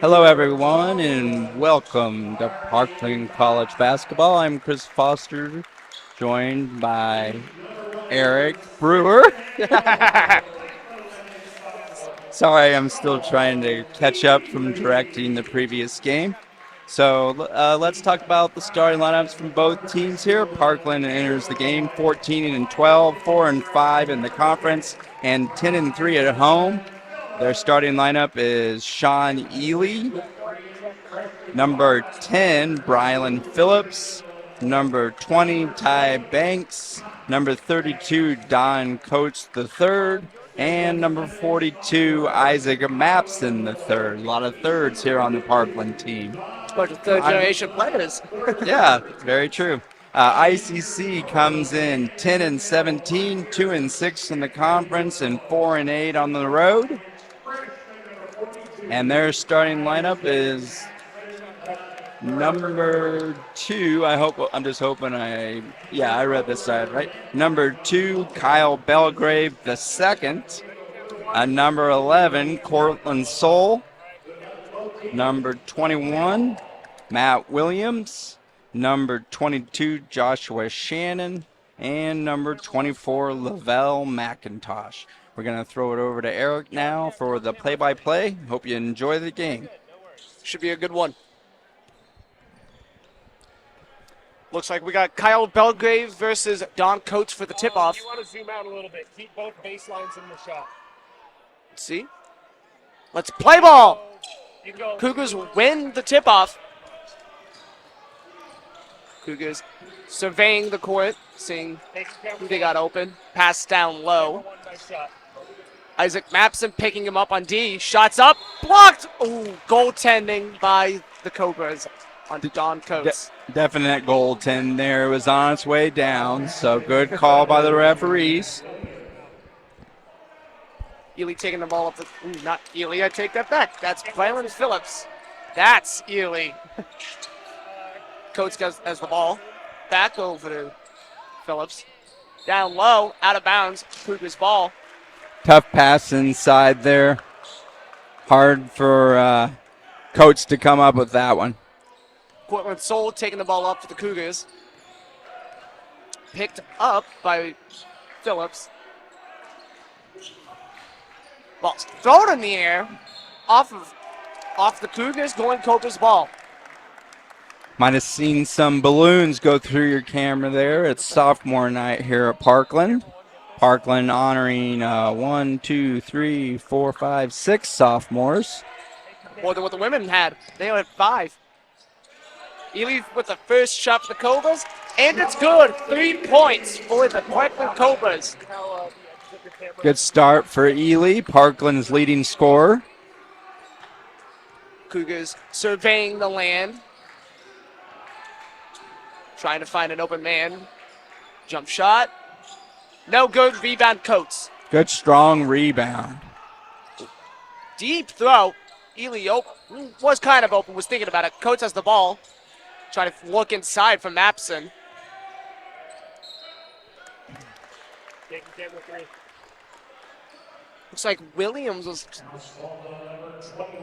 Hello, everyone, and welcome to Parkland College Basketball. I'm Chris Foster, joined by Eric Brewer. Sorry, I'm still trying to catch up from directing the previous game. So let's talk about the starting lineups from both teams here. Parkland enters the game 14 and 12, 4 and 5 in the conference, and 10 and 3 at home. Their starting lineup is Sean Ely, number 10, Brylan Phillips, number 20, Ty Banks, number 32, Don Coates III, and number 42, Isaac Mapson III. A lot of thirds here on the Parkland team. A bunch of third generation players. Yeah, very true. ICC comes in 10 and 17, 2 and 6 in the conference, and 4 and 8 on the road. And their starting lineup is number 2, I'm just hoping I read this side right. Number 2, Kyle Belgrave II. Number 11, Cortland Soul. Number 21, Matt Williams. Number 22, Joshua Shannon. And number 24, Lavelle McIntosh. We're going to throw it over to Eric now for the play-by-play. Hope you enjoy the game. Should be a good one. Looks like we got Kyle Belgrave versus Don Coates for the tip-off. You want to zoom out a little bit. Keep both baselines in the shot. Let's see. Let's play ball. You can go. Cougars win the tip-off. Cougars surveying the court, seeing who they got open. Pass down low. One nice shot. Isaac Mapson picking him up on D. Shots up. Blocked. Ooh, goaltending by the Cobras on Don Coates. Definite goaltend there. It was on its way down, so good call by the referees. Ely taking the ball up. Not Ely, I take that back. That's Brylan Phillips. That's Ely. Coates has the ball. Back over to Phillips. Down low, out of bounds. Cougars ball. Tough pass inside there. Hard for Coates to come up with that one. Cortland Soul taking the ball up for the Cougars. Picked up by Phillips. Ball thrown in the air off the Cougars, going Cougars ball. Might have seen some balloons go through your camera there. It's sophomore night here at Parkland. Parkland honoring 1, 2, 3, 4, 5, 6 sophomores. More than what the women had. They only had 5. Ely with the first shot for the Cobras, and it's good. 3 points for the Parkland Cobras. Good start for Ely, Parkland's leading scorer. Cougars surveying the land. Trying to find an open man. Jump shot. No good. Rebound Coates. Good strong rebound. Deep throw. Ely was kind of open, was thinking about it. Coates has the ball. Trying to look inside from Mapson. Looks like Williams was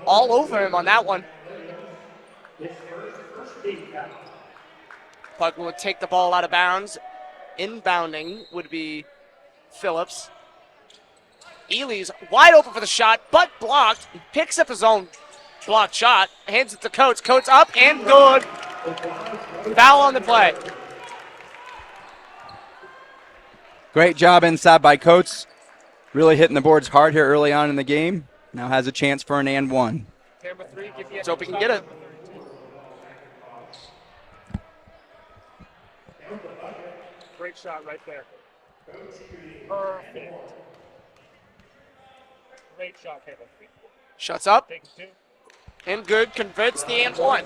all over him on that one. Parkland would take the ball out of bounds. Inbounding would be Phillips. Ely's wide open for the shot, but blocked. He picks up his own blocked shot, hands it to Coates. Coates up and good. Foul on the play. Great job inside by Coates. Really hitting the boards hard here early on in the game. Now has a chance for an and one. Camera 3, give me Let's hope he can get it. great shot right there. Perfect. Great shot, Caleb. Shuts up Take it 2. and good. Converts the and one.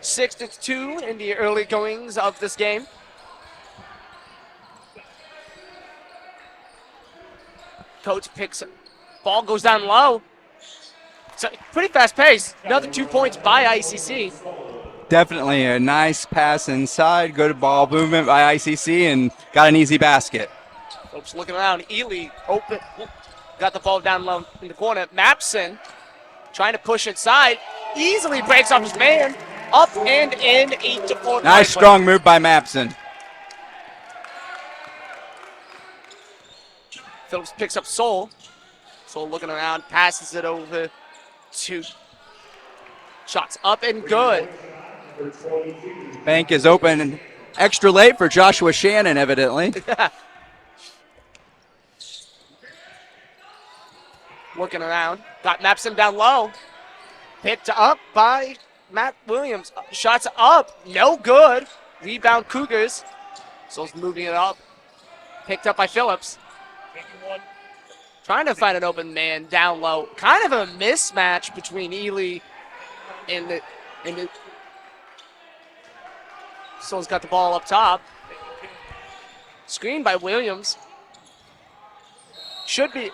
6-2 in the early goings of this game. Coates picks it. Ball goes down low. So pretty fast pace. Another 2 points by ICC. Definitely a nice pass inside. Good ball movement by ICC and got an easy basket. Folks looking around. Ely open. Got the ball down low in the corner. Mapson Trying to push inside. Easily breaks off his man. Up and in, 8-4. Nice strong move by Mapson. Phillips picks up Soul. Soul looking around, passes it over to shots up and good. Bank is open extra late for Joshua Shannon, evidently. Looking around, got Mapson down low. Picked up by Matt Williams. Shots up, no good. Rebound Cougars. Soul's moving it up. Picked up by Phillips. Trying to find an open man down low. Kind of a mismatch between Ely and the Soul's got the ball up top. Screen by Williams. Should be.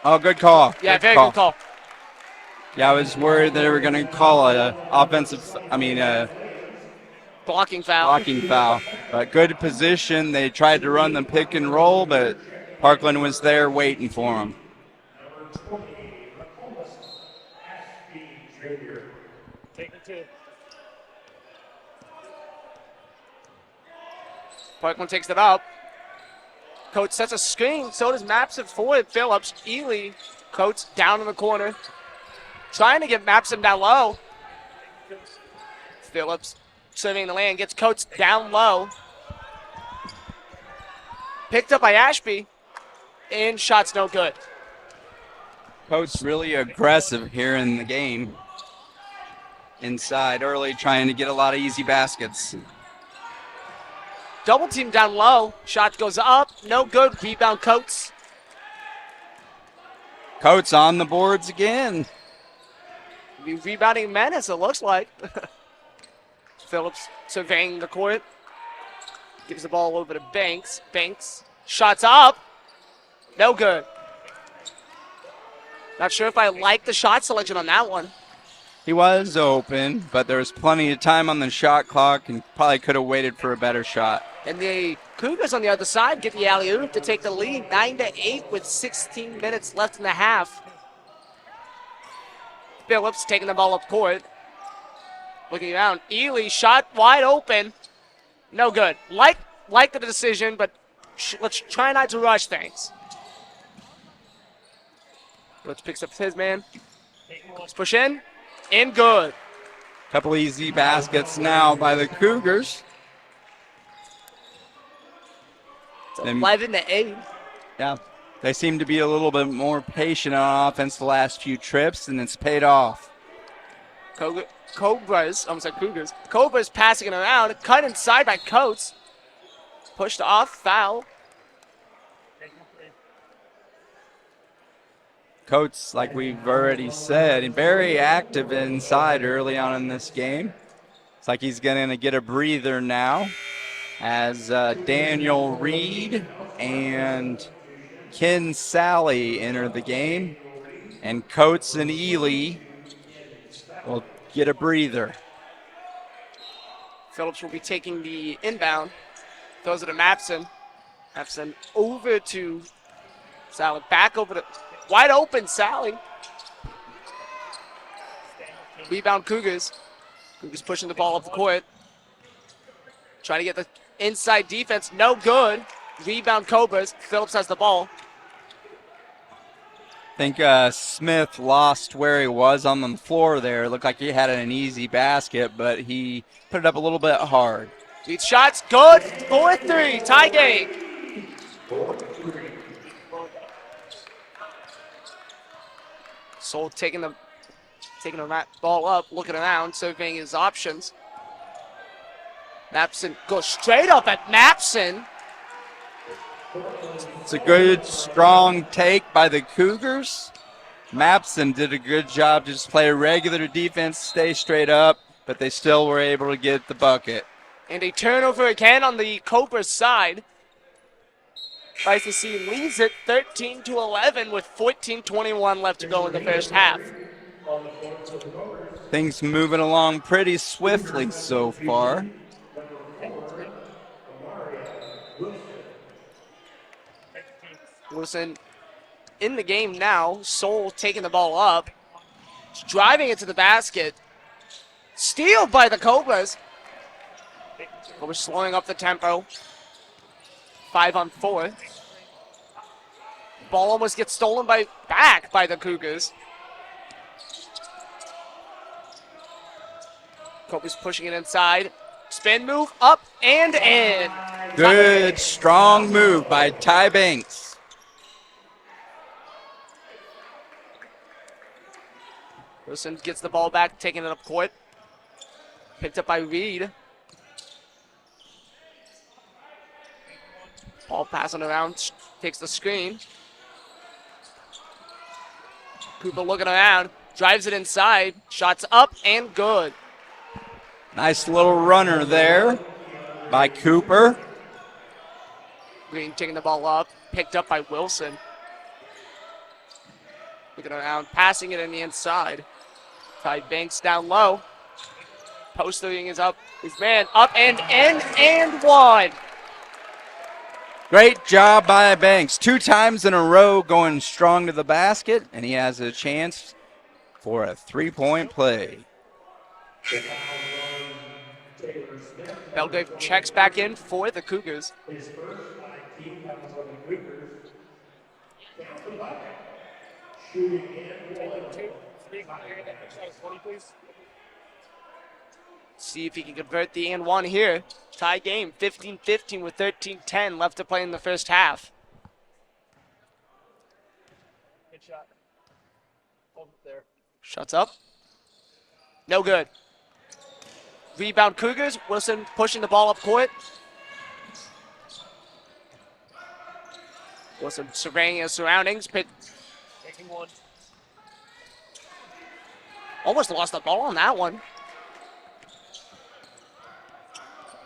Oh, good call. Yeah, very good call. Yeah, I was worried that they were going to call a Blocking foul. blocking foul. But good position. They tried to run the pick and roll, but Parkland was there waiting for him. Taking 2. Parkland takes it up. Coates sets a screen. So does Mapson for Phillips. Ely. Coates down in the corner. Trying to get Mapson down low. Phillips serving the lane. Gets Coates down low. Picked up by Ashby. And shots no good. Coach really aggressive here in the game. Inside early, trying to get a lot of easy baskets. Double team down low. Shot goes up. No good. Rebound Coates. Coates on the boards again. Rebounding menace, it looks like. Phillips surveying the court. Gives the ball over to Banks. Banks. Shots up. No good. Not sure if I like the shot selection on that one. He was open, but there was plenty of time on the shot clock and probably could have waited for a better shot. And the Cougars on the other side get the alley-oop to take the lead 9-8 with 16 minutes left in the half. Phillips taking the ball up court. Looking around. Ely shot wide open. No good. Like the decision, but let's try not to rush things. Let's picks up his man. Let's push in. In good. Couple easy baskets now by the Cougars. It's 11-8. Yeah, they seem to be a little bit more patient on offense the last few trips, and it's paid off. Cougars passing it around. Cut inside by Coates. Pushed off. Foul. Coates, like we've already said, very active inside early on in this game. It's like he's going to get a breather now as Daniel Reed and Ken Sally enter the game. And Coates and Ely will get a breather. Phillips will be taking the inbound. Throws it to Mapson. Mapson over to Sally. Back over to wide open Sally. Rebound Cougars. Cougars pushing the ball up the court. Trying to get the inside defense. No good. Rebound Cobras. Phillips has the ball. I think Smith lost where he was on the floor there. It looked like he had an easy basket, but he put it up a little bit hard. Lead shots. Good. 4-3. Tie game. Soul taking the ball up, looking around, surveying his options. Mapson goes straight up at Mapson. It's a good, strong take by the Cougars. Mapson did a good job to just play a regular defense, stay straight up, but they still were able to get the bucket. And a turnover again on the Cobras side. ICC leads it 13-11 with 14:21 left to go in the first half. Things moving along pretty swiftly so far. Wilson in the game now. Soul taking the ball up. driving it to the basket. Steal by the Cobras. But we're slowing up the tempo. 5 on 4. Ball almost gets stolen back by the Cougars. Cobras pushing it inside. Spin move, up and in. Good, strong move by Ty Banks. Wilson gets the ball back, taking it up court. Picked up by Reed. Ball passing around, takes the screen. Cooper looking around, drives it inside, shots up and good. Nice little runner there by Cooper. Green taking the ball up, picked up by Wilson. Looking around, passing it in the inside. Ty Banks down low. Posting is up, his man up and in and one. Great job by Banks. 2 times in a row going strong to the basket, and he has a chance for a 3-point play. Belgrave checks back in for the Cougars. His first by team comes on the Cougars. Down the bucket. Shooting and one. 3 20, please. See if he can convert the and one here. Tie game, 15-15 with 13-10 left to play in the first half. Good shot. Hold it there. Shots up. No good. Rebound Cougars. Wilson pushing the ball up court. Wilson surveying his surroundings. Taking one. Almost lost the ball on that one.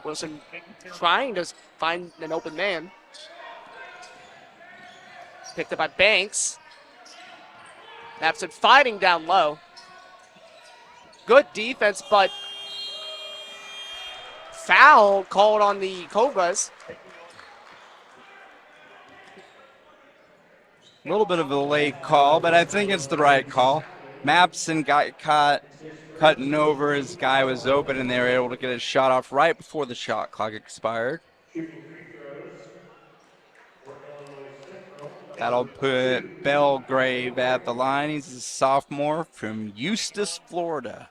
Wilson trying to find an open man. Picked up by Banks. Napson fighting down low. Good defense, but foul called on the Cobras. A little bit of a late call, but I think it's the right call. Mapson got caught cutting over. His guy was open, and they were able to get his shot off right before the shot clock expired. That'll put Belgrave at the line. He's a sophomore from Eustis, Florida.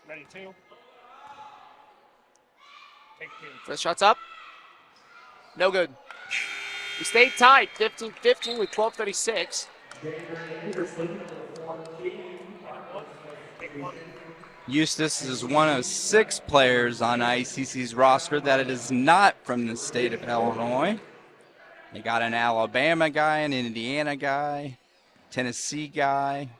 Ready, 2. Take 2. First shot's up. No good. We stayed tied, 15-15 with 12:36. Eustis is one of 6 players on ICC's roster that it is not from the state of Illinois. They got an Alabama guy, an Indiana guy, Tennessee guy,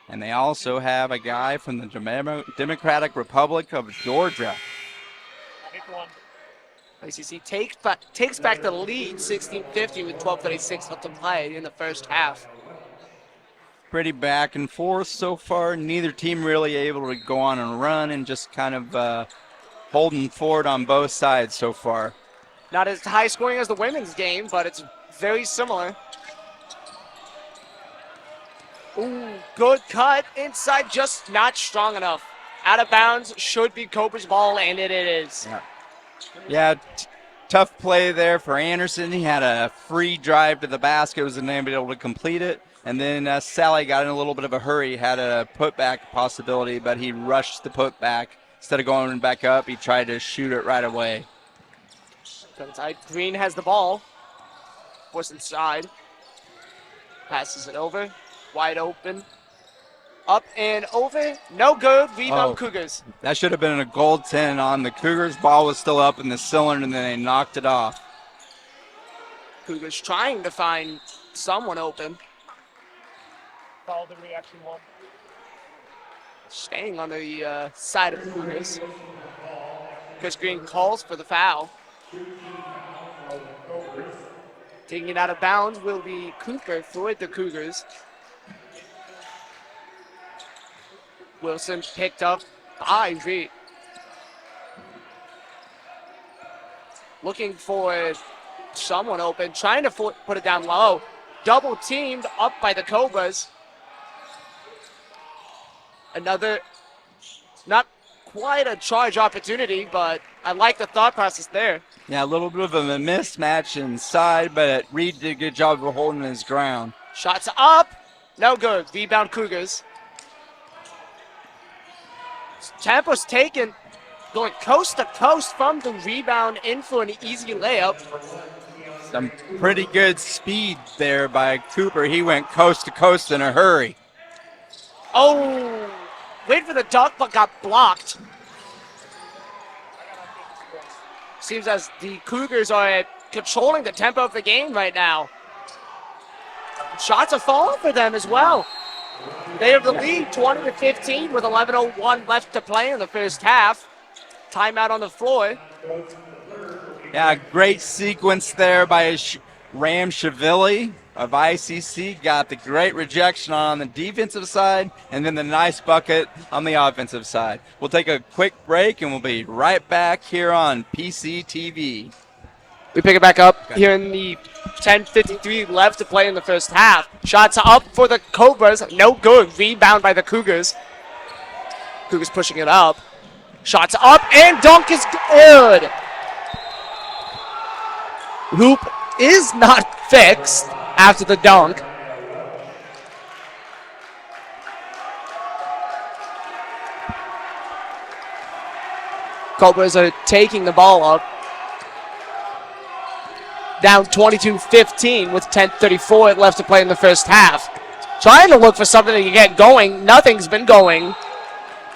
and they also have a guy from the Democratic Republic of Georgia. Take 1. ICC takes back the lead, 16-15 with 12:36 left to play in the first half. Pretty back and forth so far. Neither team really able to go on and run, and just kind of holding forward on both sides so far. Not as high scoring as the women's game, but it's very similar. Ooh, good cut inside, just not strong enough. Out of bounds, should be Cobra's ball, and it is. Yeah, tough play there for Anderson. He had a free drive to the basket, was able to complete it. And then Sally got in a little bit of a hurry, had a putback possibility, but he rushed the putback. Instead of going back up, he tried to shoot it right away. Inside, Green has the ball. Forced inside. Passes it over. Wide open. Up and over. No good. Rebound Cougars. That should have been a goaltend on the Cougars. Ball was still up in the cylinder, and then they knocked it off. Cougars trying to find someone open. Follow the reaction 1. Staying on the side of the Cougars. Chris Green calls for the foul. Taking it out of bounds will be Cooper for the Cougars. Wilson picked up by Reed. Looking for someone open, trying to put it down low. double teamed up by the Cobras. Another, not quite a charge opportunity, but I like the thought process there. Yeah, a little bit of a mismatch inside, but Reed did a good job of holding his ground. Shots up, no good. Rebound Cougars. Tempo's taken, going coast to coast from the rebound in for an easy layup. Some pretty good speed there by Cooper. He went coast to coast in a hurry. Oh, wait for the dunk, but got blocked. Seems as the Cougars are controlling the tempo of the game right now. Shots are falling for them as well. They have the lead 20-15 with 11:01 left to play in the first half. Timeout on the floor. Yeah, great sequence there by Ram Shavili of ICC. Got the great rejection on the defensive side and then the nice bucket on the offensive side. We'll take a quick break and we'll be right back here on PCTV. We pick it back up here in the 10:53 left to play in the first half. Shots up for the Cobras. No good. Rebound by the Cougars. Cougars pushing it up. Shots up and dunk is good. Hoop is not fixed after the dunk. Cobras are taking the ball up. Down 22-15 with 10:34 left to play in the first half. Trying to look for something to get going. Nothing's been going.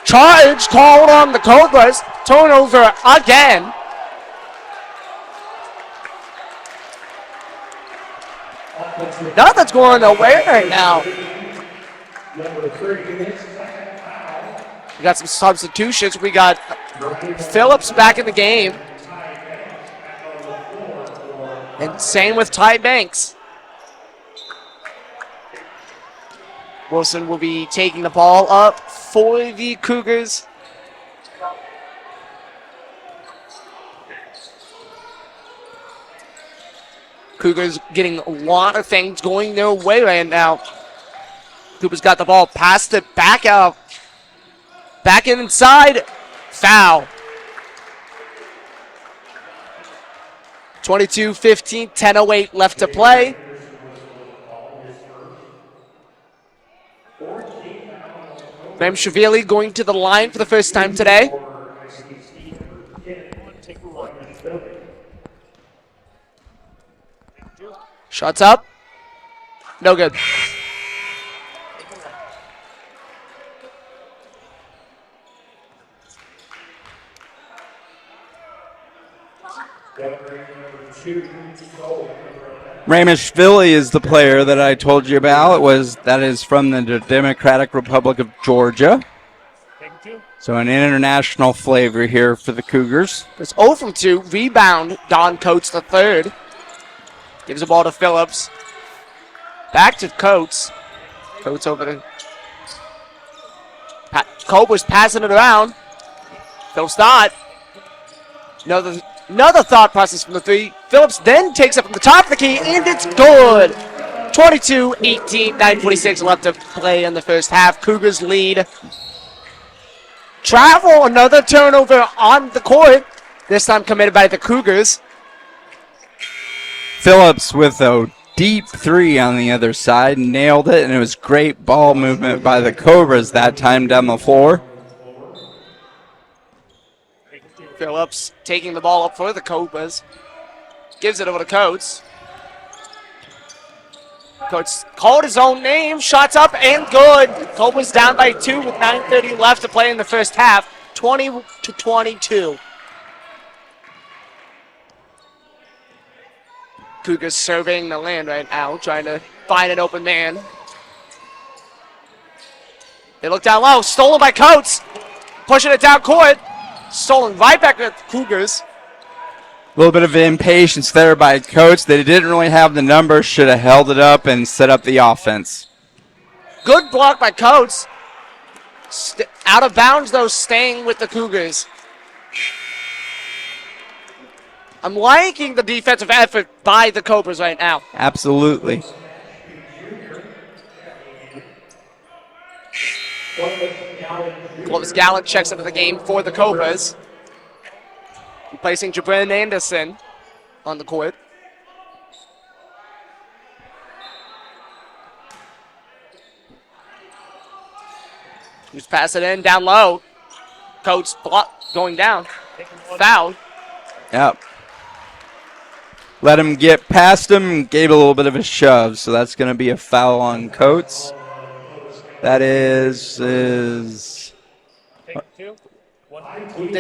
Charge called on the Cobras. Turnover again. Nothing's going away right now. We got some substitutions. We got Phillips back in the game. And same with Ty Banks. Wilson will be taking the ball up for the Cougars. Cougars getting a lot of things going their way right now. Cooper's got the ball, passed it back out. Back inside. Foul. 22-15, 10:08 left to play. Ram Shavili going to the line for the first time today. Shots up. No good. Ramishvili is the player that I told you about. That is from the Democratic Republic of Georgia. So an international flavor here for the Cougars. It's 0 from 2. Rebound, Don Coates the third. Gives the ball to Phillips. Back to Coates. Coates over to Cobra's passing it around. Phillips not. Another thought process from the three. Phillips then takes it from the top of the key, and it's good. 22-18, 9:46 left to play in the first half. Cougars lead. Travel, another turnover on the court. This time committed by the Cougars. Phillips with a deep three on the other side, nailed it, and it was great ball movement by the Cobras that time down the floor. Phillips taking the ball up for the Cobras. Gives it over to Coates. Coates called his own name. Shots up and good. Cobras down by 2 with 9:30 left to play in the first half. 20-22. Cougars surveying the land right now, trying to find an open man. They look down low. Stolen by Coates. Pushing it down court. Stolen right back at the Cougars. A little bit of impatience there by Coates. They didn't really have the numbers. Should have held it up and set up the offense. Good block by Coates. Out of bounds, though, staying with the Cougars. I'm liking the defensive effort by the Cobras right now. Absolutely. Clovis Gallant checks into the game for the Cobras, replacing Jabrin Anderson on the court. Just pass it in down low. Coates going down. Foul. Yep. Let him get past him, gave a little bit of a shove, so that's going to be a foul on Coates. That is They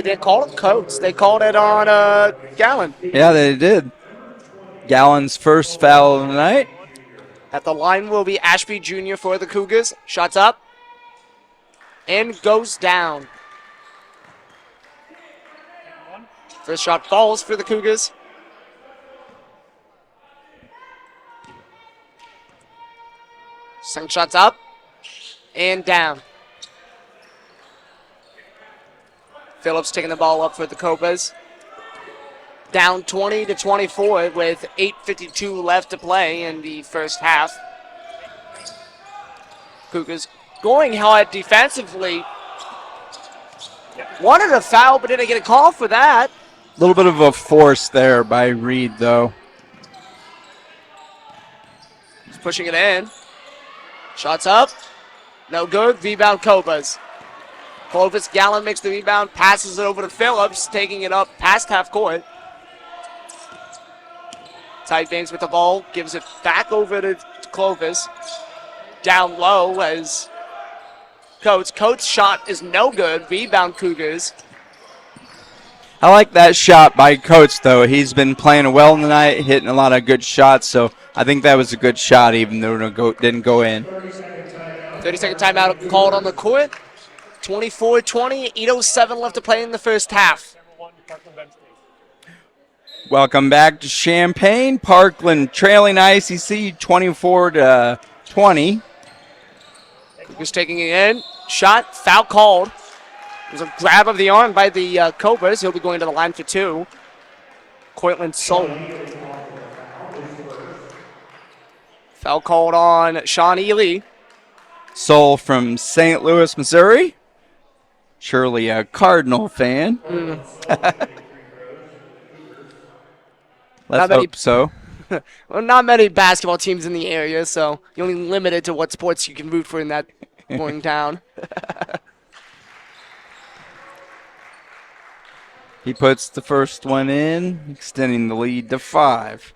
didn't call it Coates. They called it on Gallant. yeah, they did. Gallen's first foul of the night. At the line will be Ashby Jr. for the Cougars. Shots up. And goes down. First shot falls for the Cougars. Second shot's up. And down. Phillips taking the ball up for the Cobras. Down 20-24 with 8:52 left to play in the first half. Cougars going hard defensively. Wanted a foul, but didn't get a call for that. A little bit of a force there by Reed, though. He's pushing it in. Shots up. No good. Rebound Cobras. Clovis Gallant makes the rebound, passes it over to Phillips, taking it up past half court. Ty Banks with the ball, gives it back over to Clovis. Down low as Coates. Coates' shot is no good. Rebound Cougars. I like that shot by Coates, though. He's been playing well tonight, hitting a lot of good shots, so I think that was a good shot, even though it didn't go in. 30-second timeout called on the court. 24-20, 8:07 left to play in the first half. Welcome back to Champaign. Parkland trailing ICC 24-20. Cougars taking it in. Shot, foul called. There's a grab of the arm by the Cobras. He'll be going to the line for two. Cortland Sol. Foul called on Sean Ely. Sol from St. Louis, Missouri. Surely a Cardinal fan. Let's hope so. Well, not many basketball teams in the area, so you're only limited to what sports you can root for in that boring town. He puts the first one in, extending the lead to 5.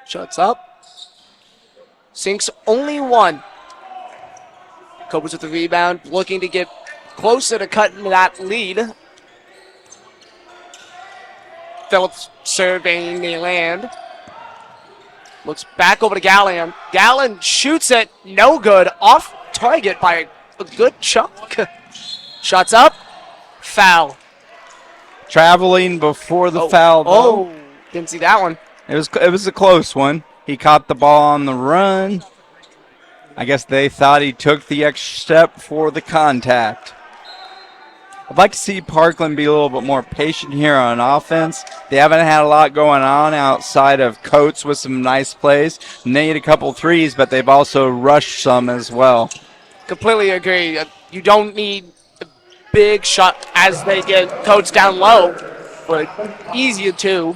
Shuts up. Sinks only one. Cobras with the rebound, looking to get closer to cutting that lead. Phillips surveying the land. Looks back over to Gallant. Gallant shoots it, no good. Off target by a good chunk. Shots up, foul. Traveling before the foul, though. Oh, didn't see that one. It was a close one. He caught the ball on the run. I guess they thought he took the extra step for the contact. I'd like to see Parkland be a little bit more patient here on offense. They haven't had a lot going on outside of Coates with some nice plays. Made a couple threes, but they've also rushed some as well. Completely agree. You don't need a big shot as they get Coates down low, but easier too.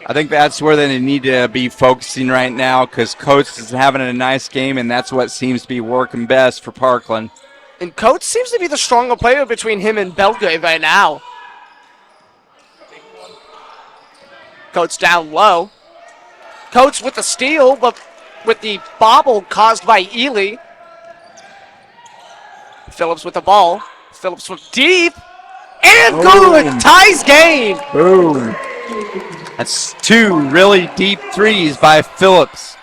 I think that's where they need to be focusing right now because Coates is having a nice game, and that's what seems to be working best for Parkland. And Coates seems to be the stronger player between him and Belgrave right now. Coates down low. Coates with the steal, but with the bobble caused by Ely. Phillips with the ball. Phillips from deep. And good! Ties game! Boom. That's 2 really deep threes by Phillips.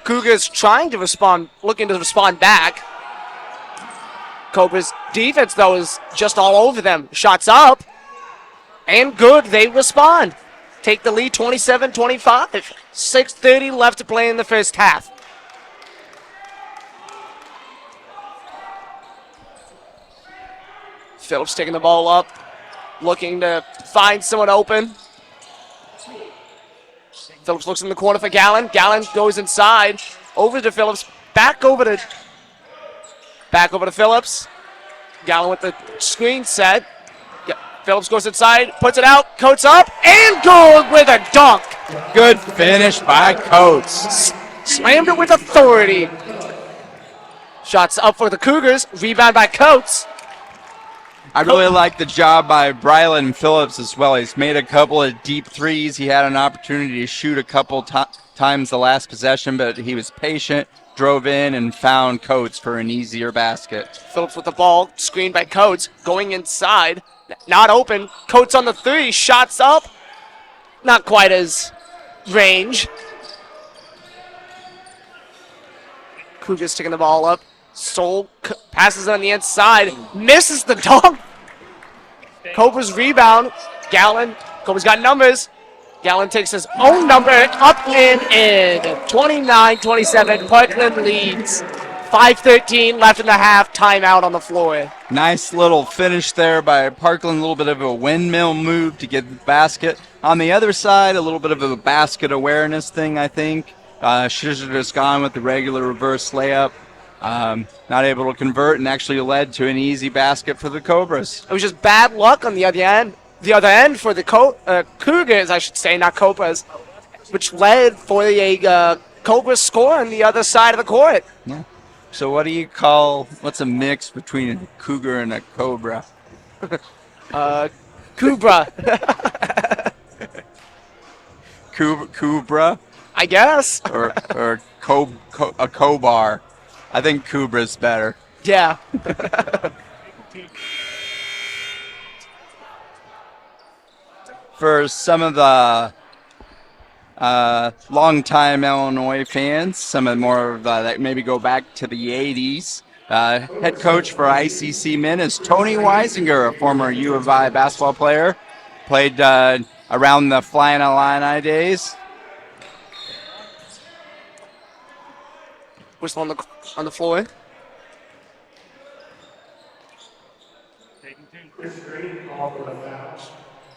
Cougars trying to respond, looking to respond back. Cobra's defense, though, is just all over them. Shots up. And good, they respond. Take the lead 27-25. 6:30 left to play in the first half. Phillips taking the ball up, looking to find someone open. Phillips looks in the corner for Gallen. Gallen goes inside. Over to Phillips. Back over to Phillips. Gallen with the screen set. Phillips goes inside, puts it out, Coates up, and goes with a dunk. Good finish by Coates. Slammed it with authority. Shots up for the Cougars. Rebound by Coates. I really like the job by Brylan Phillips as well. He's made a couple of deep threes. He had an opportunity to shoot a couple times the last possession, but he was patient, drove in, and found Coates for an easier basket. Phillips with the ball, screened by Coates, going inside. Not open. Coates on the three. Shots up. Not quite as range. Cougars taking the ball up. Soul passes on the inside. Misses the dunk. Cobra's rebound. Gallen. Cobra's got numbers. Gallen takes his own number up and in. 29-27. Parkland leads. 5:13 left in the half. Timeout on the floor. Nice little finish there by Parkland. A little bit of a windmill move to get the basket. On the other side, a little bit of a basket awareness thing, I think. Should have just gone with the regular reverse layup. Not able to convert, and actually led to an easy basket for the Cobras. It was just bad luck on the other end. The other end for the Cougars, I should say, not Cobras, which led for a Cobra score on the other side of the court. Yeah. So what do you call, what's a mix between a cougar and a cobra? Cobra. Cobra? I guess. Or a cobar. I think cobra's better. Yeah. For some of the longtime Illinois fans, some of more of that maybe go back to the 80s. Head coach for ICC men is Tony Weisinger, a former U of I basketball player. Played around the Flying Illini days. Whistle on the floor.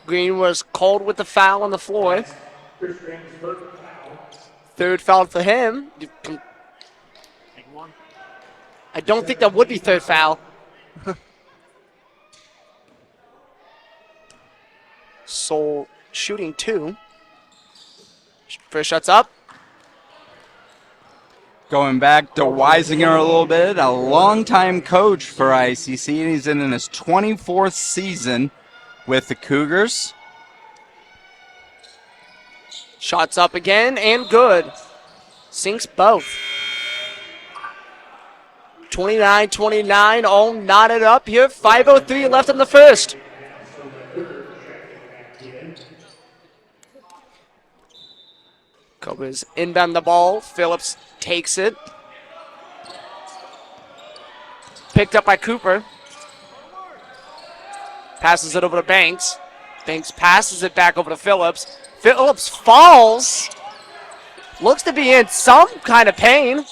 Green was called with the foul on the floor. Third foul for him. I don't think that would be third foul. Soul shooting two. First shot's up. Going back to Weisinger a little bit, a longtime coach for ICC, and he's in his 24th season with the Cougars. Shots up again and good. Sinks both. 29-29, all knotted up here. 5:03 left in the first. Cobras inbound the ball. Phillips takes it. Picked up by Cooper. Passes it over to Banks. Banks passes it back over to Phillips. Phillips falls. Looks to be in some kind of pain.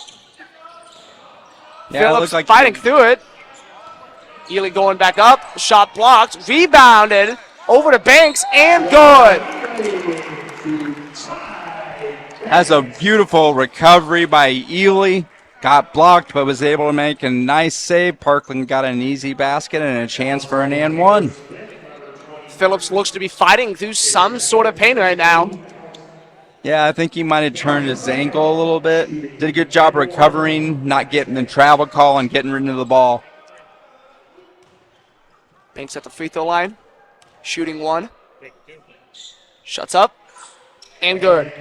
Yeah, Phillips it looks like fighting through it. Ely going back up. Shot blocked. Rebounded. Over to Banks and good. Has a beautiful recovery by Ely. Got blocked, but was able to make a nice save. Parkland got an easy basket and a chance for an and one. Phillips looks to be fighting through some sort of pain right now. Yeah, I think he might have turned his ankle a little bit. Did a good job recovering, not getting the travel call and getting rid of the ball. Banks at the free throw line. Shooting one. Shuts up. And good.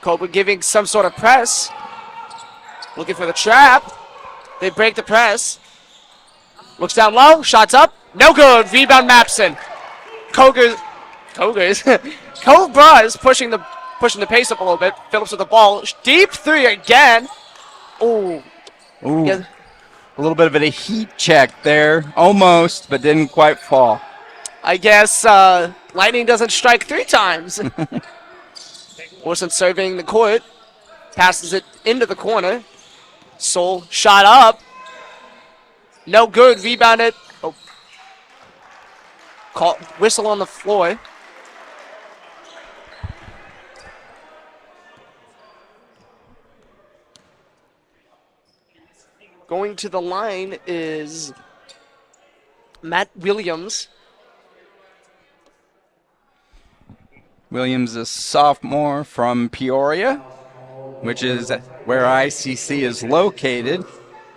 Cobra giving some sort of press. Looking for the trap. They break the press. Looks down low. Shots up. No good. Rebound Mapson. Cobras pushing the pace up a little bit. Phillips with the ball. Deep three again. Ooh. A little bit of a heat check there. Almost, but didn't quite fall. I guess lightning doesn't strike three times. Wilson surveying the court. Passes it into the corner. Soul shot up. No good. Rebounded. Oh. Call whistle on the floor. Going to the line is Matt Williams. Williams, a sophomore from Peoria, which is where ICC is located.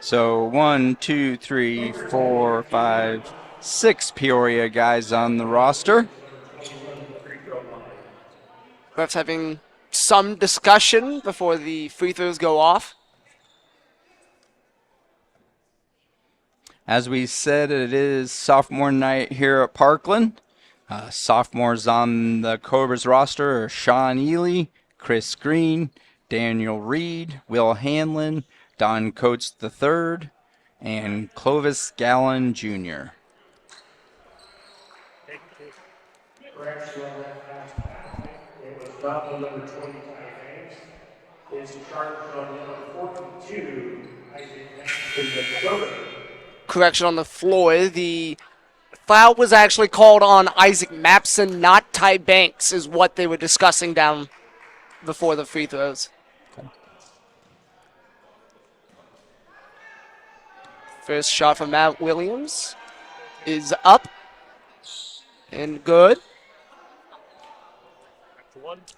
So 1, 2, 3, 4, 5, 6 Peoria guys on the roster. Perhaps having some discussion before the free throws go off. As we said, it is sophomore night here at Parkland. Sophomores on the Cobras roster are Sean Ely, Chris Green, Daniel Reed, Will Hanlon, Don Coates III, and Clovis Gallen Jr. Correction on that last pass. It was not the number 20 Ty Banks. It's charged on number 42, Isaac Maxson. Correction on the floor. The foul was actually called on Isaac Mapson, not Ty Banks, is what they were discussing down before the free throws. First shot from Matt Williams is up and good.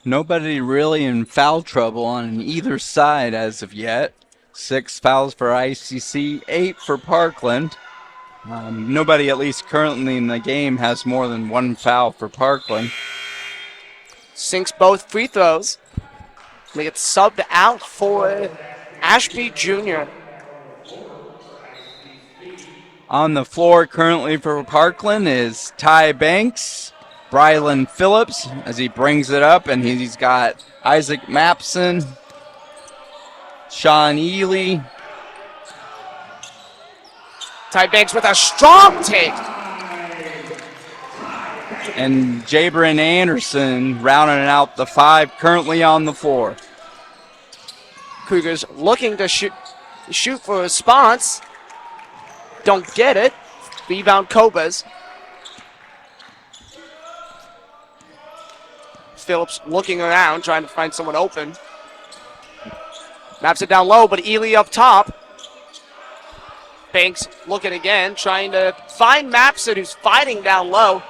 Nobody really in foul trouble on either side as of yet. 6 fouls for ICC, 8 for Parkland. Nobody, at least currently in the game, has more than 1 foul for Parkland. Sinks both free throws. They get subbed out for Ashby Jr. On the floor currently for Parkland is Ty Banks, Brylan Phillips as he brings it up, and he's got Isaac Mapson, Sean Ely. Ty Banks with a strong take. And Jabrin Anderson rounding out the 5 currently on the floor. Cougars looking to shoot for a response. Don't get it. Rebound Cobas. Phillips looking around, trying to find someone open. Maps it down low, but Ely up top. Banks looking again, trying to find Mapson, who's fighting down low.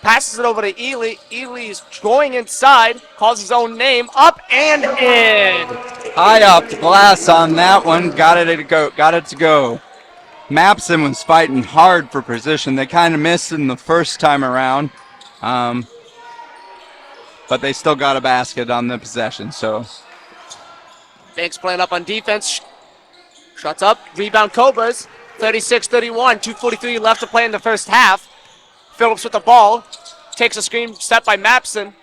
Passes it over to Ely. Ely's going inside, calls his own name, up and in. High off the glass on that one. Got it to go. Mapson was fighting hard for position. They kind of missed in the first time around. But they still got a basket on the possession. So Banks playing up on defense. Shots up. Rebound Cobras. 36-31. 2:43 left to play in the first half. Phillips with the ball. Takes a screen set by Mapson.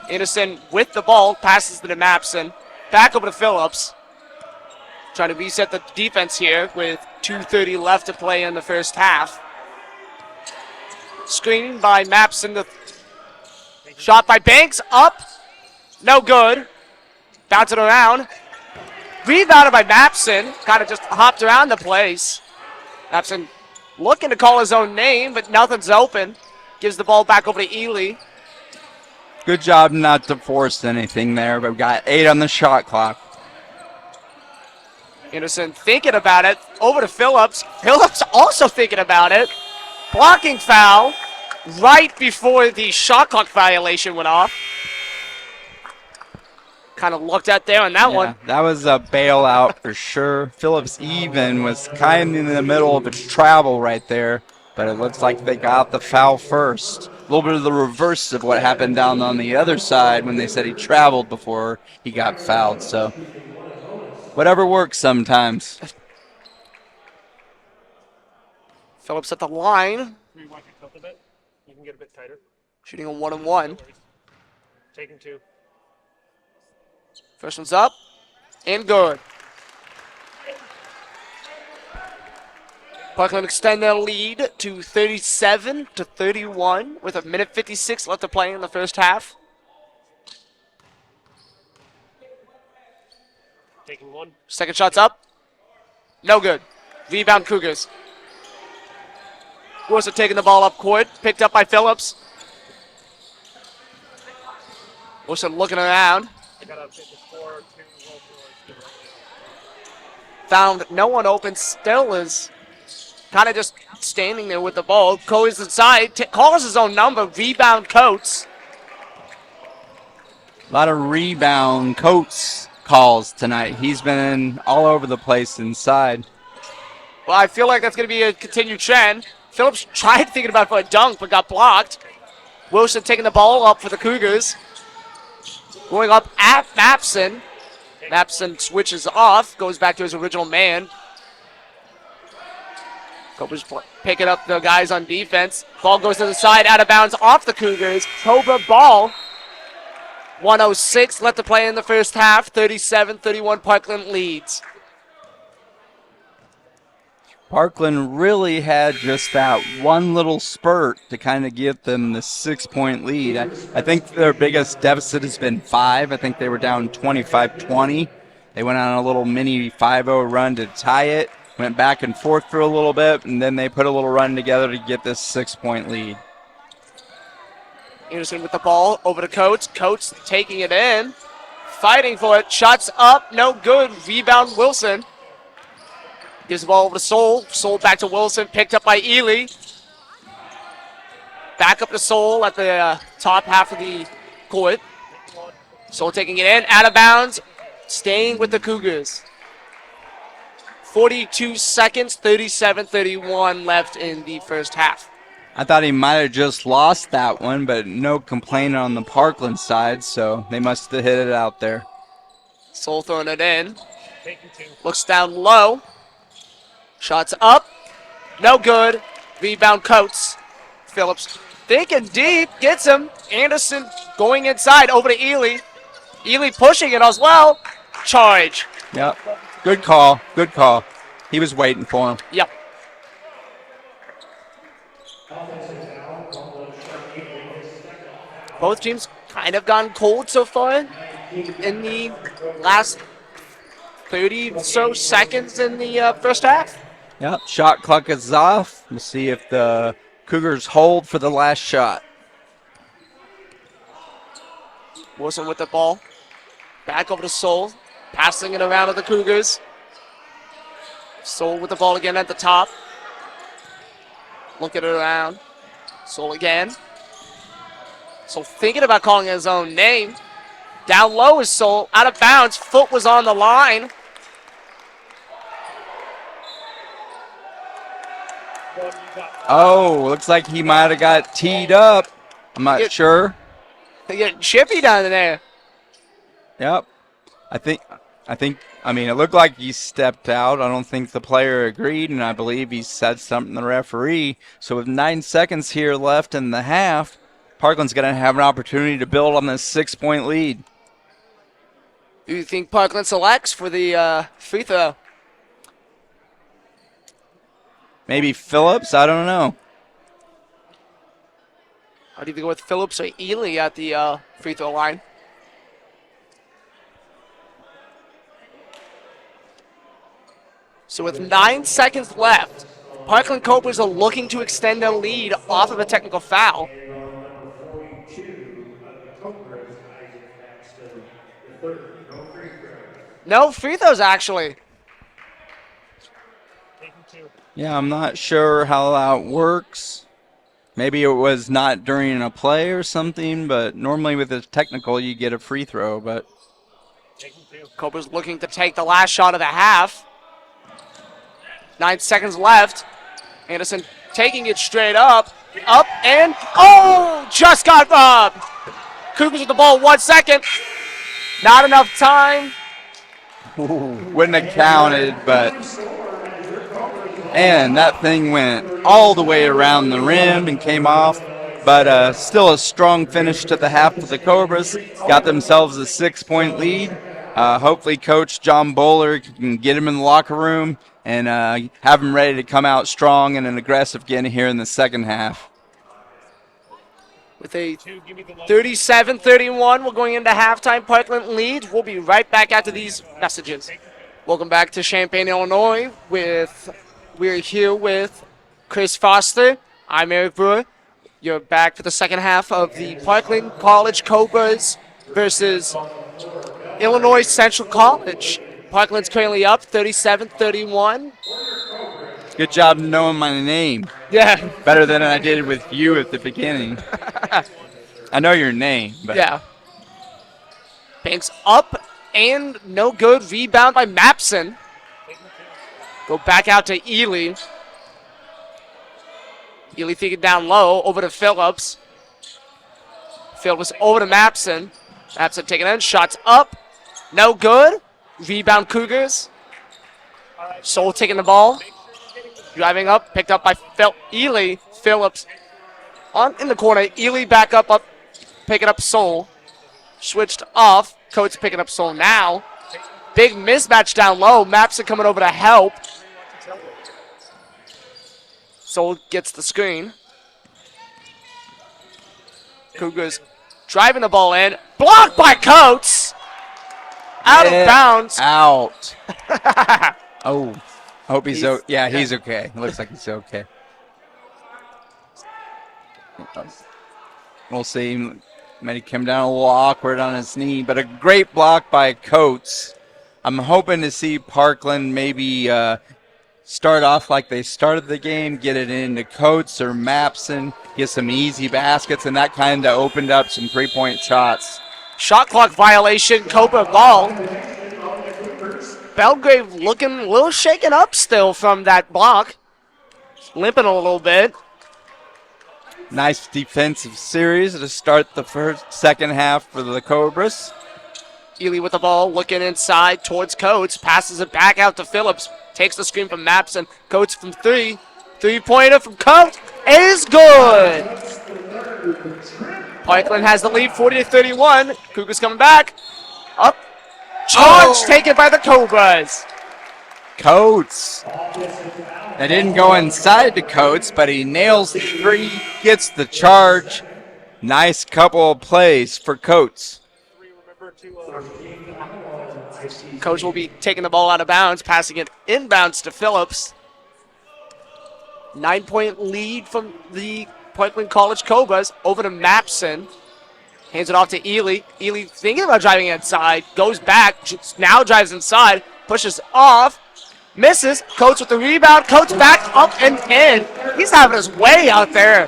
Innocent with the ball. Passes to Mapson. Back over to Phillips. Trying to reset the defense here with 2:30 left to play in the first half. Screen by Mapson. The shot by Banks. Up. No good. Bounce it around. Rebounded by Mapson. Kind of just hopped around the place. Mapson looking to call his own name, but nothing's open. Gives the ball back over to Ely. good job not to force anything there, but we got 8 on the shot clock. Anderson thinking about it. Over to Phillips. Phillips also thinking about it. Blocking foul right before the shot clock violation went off. Kind of looked at there on that one. That was a bailout for sure. Phillips even was kind of in the middle of its travel right there, but it looks like they got the foul first. A little bit of the reverse of what happened down on the other side when they said he traveled before he got fouled. So whatever works sometimes. Phillips at the line. You want your tilt a bit? You can get a bit tighter. Shooting a 1-on-1. Taking 2. First one's up and good. Parkland extend their lead to 37-31 with 1:56 left to play in the first half. Taking 1. Second shot's up. No good. Rebound Cougars. Wilson taking the ball up court, picked up by Phillips. Wilson looking around. I got to take the score 2 Wilson. Found no one open, still is kind of just standing there with the ball. Goes inside, calls his own number, rebound Coates. A lot of rebound Coates calls tonight. He's been all over the place inside. Well, I feel like that's going to be a continued trend. Phillips tried thinking about for a dunk, but got blocked. Wilson taking the ball up for the Cougars. Going up at Mapson. Mapson switches off, goes back to his original man. Cobra's picking up the guys on defense. Ball goes to the side, out of bounds, off the Cougars. Cobra ball. 1:06 left to play in the first half. 37-31 Parkland leads. Parkland really had just that one little spurt to kind of give them the 6-point lead. I think their biggest deficit has been 5. I think they were down 25-20. They went on a little mini 5-0 run to tie it, went back and forth for a little bit, and then they put a little run together to get this 6-point lead. Anderson with the ball over to Coates. Coates taking it in, fighting for it. Shots up, no good. Rebound Wilson. Gives the ball over to Soul. Soul back to Wilson. Picked up by Ely. Back up to Soul at the top half of the court. Soul taking it in. Out of bounds. Staying with the Cougars. 42 seconds. 37-31 left in the first half. I thought he might have just lost that one, but no complaint on the Parkland side, so they must have hit it out there. Soul throwing it in. Taking 2. Looks down low. Shots up. No good. Rebound Coates. Phillips thinking deep. Gets him. Anderson going inside over to Ely. Ely pushing it as well. Charge. Yep. Good call. Good call. He was waiting for him. Yep. Both teams kind of gone cold so far in the last 30 or so seconds in the first half. Yep. Shot clock is off. We'll see if the Cougars hold for the last shot. Wilson with the ball. Back over to Soul. Passing it around to the Cougars. Soul with the ball again at the top. Looking it around. Soul again. Soul thinking about calling his own name. Down low is Soul. Out of bounds. Foot was on the line. Oh, looks like he might have got teed up. I'm not sure. They get chippy down there. Yep. I mean, it looked like he stepped out. I don't think the player agreed, and I believe he said something to the referee. So with 9 seconds here left in the half, Parkland's going to have an opportunity to build on this 6-point lead. Do you think Parkland selects for the free throw? Maybe Phillips? I don't know. How do you go with Phillips or Ely at the free throw line? So with 9 seconds left, Parkland Cobras are looking to extend their lead off of a technical foul. No free throws, actually. Taking 2. Yeah, I'm not sure how that works. Maybe it was not during a play or something, but normally with a technical you get a free throw. But Taking 2. Cobras looking to take the last shot of the half. 9 seconds left. Anderson taking it straight up. Up and, oh, just got robbed. Cougars with the ball, 1 second. Not enough time. wouldn't have counted, but and that thing went all the way around the rim and came off. But still a strong finish to the half for the Cobras. Got themselves a 6-point lead. Hopefully Coach John Bowler can get him in the locker room and have him ready to come out strong and aggressive again here in the second half. With a 37-31, we're going into halftime. Parkland leads. We'll be right back after these messages. Welcome back to Champaign, Illinois. We're here with Chris Foster, I'm Eric Brewer. You're back for the second half of the Parkland College Cobras versus Illinois Central College. Parkland's currently up 37-31. Good job knowing my name. Yeah. Better than I did with you at the beginning. I know your name, but Yeah. Banks up and no good. Rebound by Mapson. Go back out to Ely. Ely thinking down low. Over to Phillips. Phillips over to Mapson. Mapson taking in. Shots up. No good. Rebound Cougars. Soul taking the ball. Driving up. Picked up by Ely. Phillips in the corner. Ely back up. Picking up Soul. Switched off. Coates picking up Soul now. Big mismatch down low. Mapson coming over to help. Soul gets the screen. Cougars driving the ball in. Blocked by Coates. Out of bounds. Out. Oh, I hope he's okay. Yeah, he's okay. Looks like he's okay. We'll see. Might come down a little awkward on his knee, but a great block by Coates. I'm hoping to see Parkland maybe start off like they started the game, get it into Coates or Mapson, get some easy baskets, and that kind of opened up some three-point shots. Shot clock violation, Cobra ball. Belgrave looking a little shaken up still from that block. Limping a little bit. Nice defensive series to start the second half for the Cobras. Ely with the ball, looking inside towards Coates. Passes it back out to Phillips. Takes the screen from Mapson. Coates from three. Three-pointer from Coates is good. Parkland has the lead, 40-31. Cougars coming back. Up. Charge taken by the Cobras. Coates. That didn't go inside to Coates, but he nails the three, gets the charge. Nice couple of plays for Coates. Coach will be taking the ball out of bounds, passing it inbounds to Phillips. 9-point lead from the Parkland College Cobras over to Mapson. Hands it off to Ely. Ely thinking about driving inside, goes back, now drives inside, pushes off. Misses. Coates with the rebound. Coates back up and in. He's having his way out there.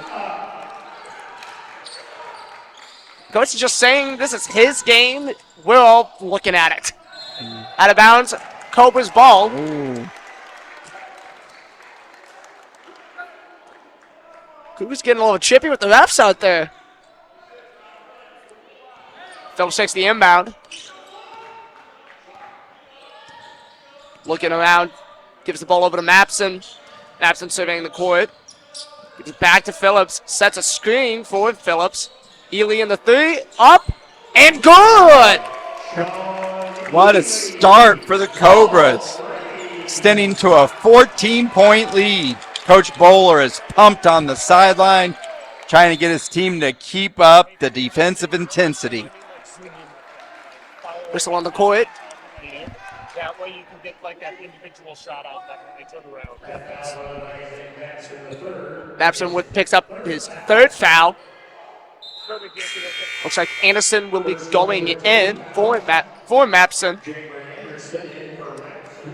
Coach is just saying this is his game. We're all looking at it. Out of bounds. Cobra's ball. Cougars getting a little chippy with the refs out there. Phillips takes the inbound. Looking around, gives the ball over to Mapson. Mapson surveying the court. Gives it back to Phillips. Sets a screen for Phillips. Ely in the three. Up and good! What a start for the Cobras. Extending to a 14-point lead. Coach Bowler is pumped on the sideline, trying to get his team to keep up the defensive intensity. Whistle on the court. That way you can get like that individual shot out that when they turn around. Mapson picks up his third foul. Looks like Anderson will be going in for Mapson.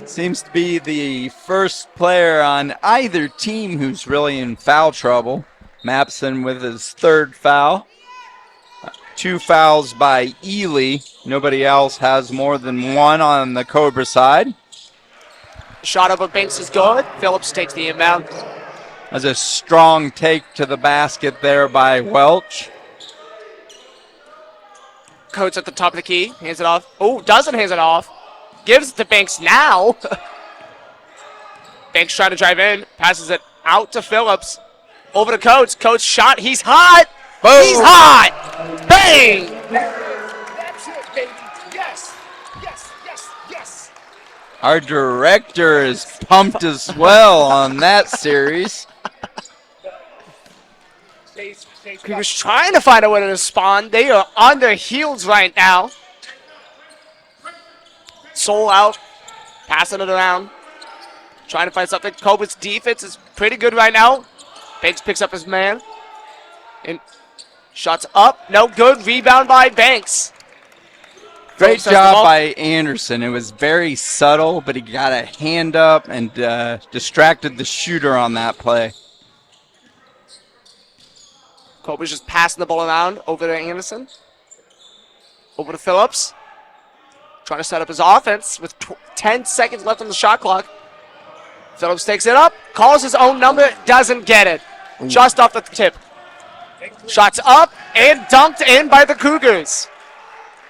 Seems to be the first player on either team who's really in foul trouble. Mapson with his third foul. 2 fouls by Ely. Nobody else has more than one on the Cobra side. Shot over Banks is good. Phillips takes the inbound. That's a strong take to the basket there by Welch. Coates at the top of the key. Hands it off. Oh, doesn't hands it off. Gives it to Banks now. Banks trying to drive in. Passes it out to Phillips. Over to Coates. Coates shot. He's hot. Boom. He's hot. Bang. That's it, baby. Yes. Yes. Yes. Yes. Our director is pumped as well on that series. He was trying to find a way to spawn. They are on their heels right now. Soul out. Passing it around. Trying to find something. Cobra's defense is pretty good right now. Banks picks up his man. And shots up. No good. Rebound by Banks. Great Phillips has the job ball. by Anderson. It was very subtle, but he got a hand up and distracted the shooter on that play. Kobe's just passing the ball around over to Anderson. Over to Phillips. Trying to set up his offense with 10 seconds left on the shot clock. Phillips takes it up, calls his own number, doesn't get it. Just off the tip. Shots up and dunked in by the Cougars.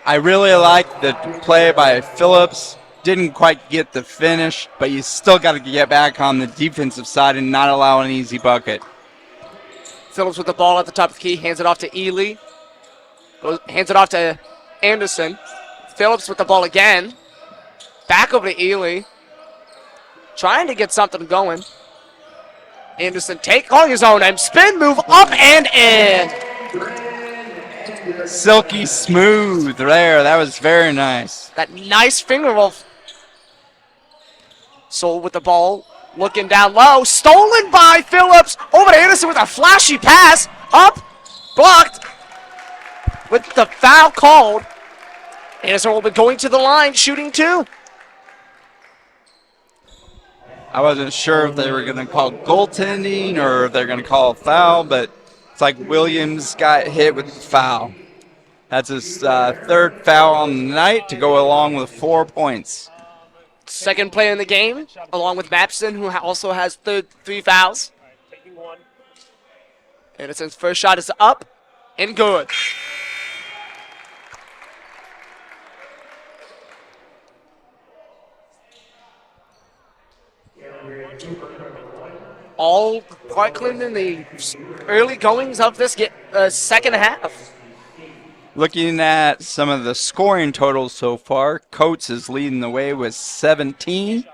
I really like the play by Phillips. Didn't quite get the finish, but you still got to get back on the defensive side and not allow an easy bucket. Phillips with the ball at the top of the key, hands it off to Ely. Hands it off to Anderson. Phillips with the ball again. Back over to Ely. Trying to get something going. Anderson calling his own and spin move up and in. Silky smooth there. That was very nice. That nice finger roll. Soul with the ball, looking down low. Stolen by Phillips. Over to Anderson with a flashy pass. Up, blocked. With the foul called. Anderson will be going to the line, shooting 2. I wasn't sure if they were going to call goaltending or if they're going to call a foul, but it's like Williams got hit with the foul. That's his third foul on the night to go along with 4 points. Second player in the game, along with Mapson, who also has 3 fouls. Anderson's first shot is up and good. All Parkland in the early goings of this second half. Looking at some of the scoring totals so far, Coates is leading the way with 17.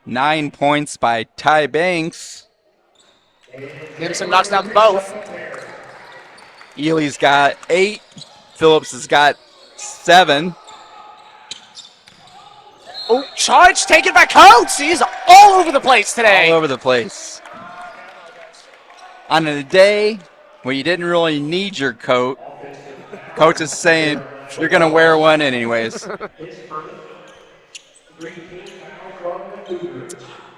9 points by Ty Banks. Anderson knocks down both. Ely's got 8. Phillips has got 7. Oh, charge taken by Coates. He's all over the place today. All over the place. On a day where you didn't really need your coat, Coach is saying you're going to wear one anyways.